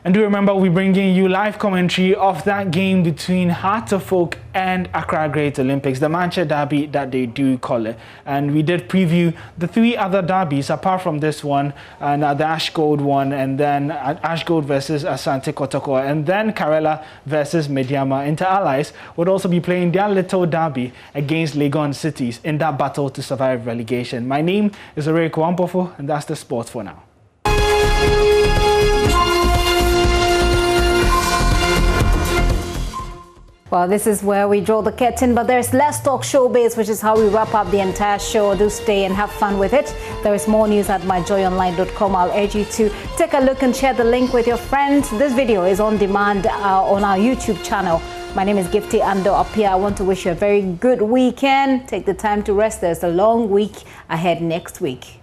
And do remember, we're bringing you live commentary of that game between Heart of Oak and Accra Great Olympics, the Manchester Derby that they do call it. And we did preview the 3 other derbies apart from this one, and the Ash Gold one, and then Ash Gold versus Asante Kotoko, and then Karela versus Mediama. Inter Allies would also be playing their little derby against Legon Cities in that battle to survive relegation. My name is Oreko Ampofo, and that's the sport for now. Well, this is where we draw the curtain, but there's less talk showbiz, which is how we wrap up the entire show. Do stay and have fun with it. There is more news at myjoyonline.com. I'll urge you to take a look and share the link with your friends. This video is on demand on our YouTube channel. My name is Gifty Ando Apia. I want to wish you a very good weekend. Take the time to rest. There's a long week ahead next week.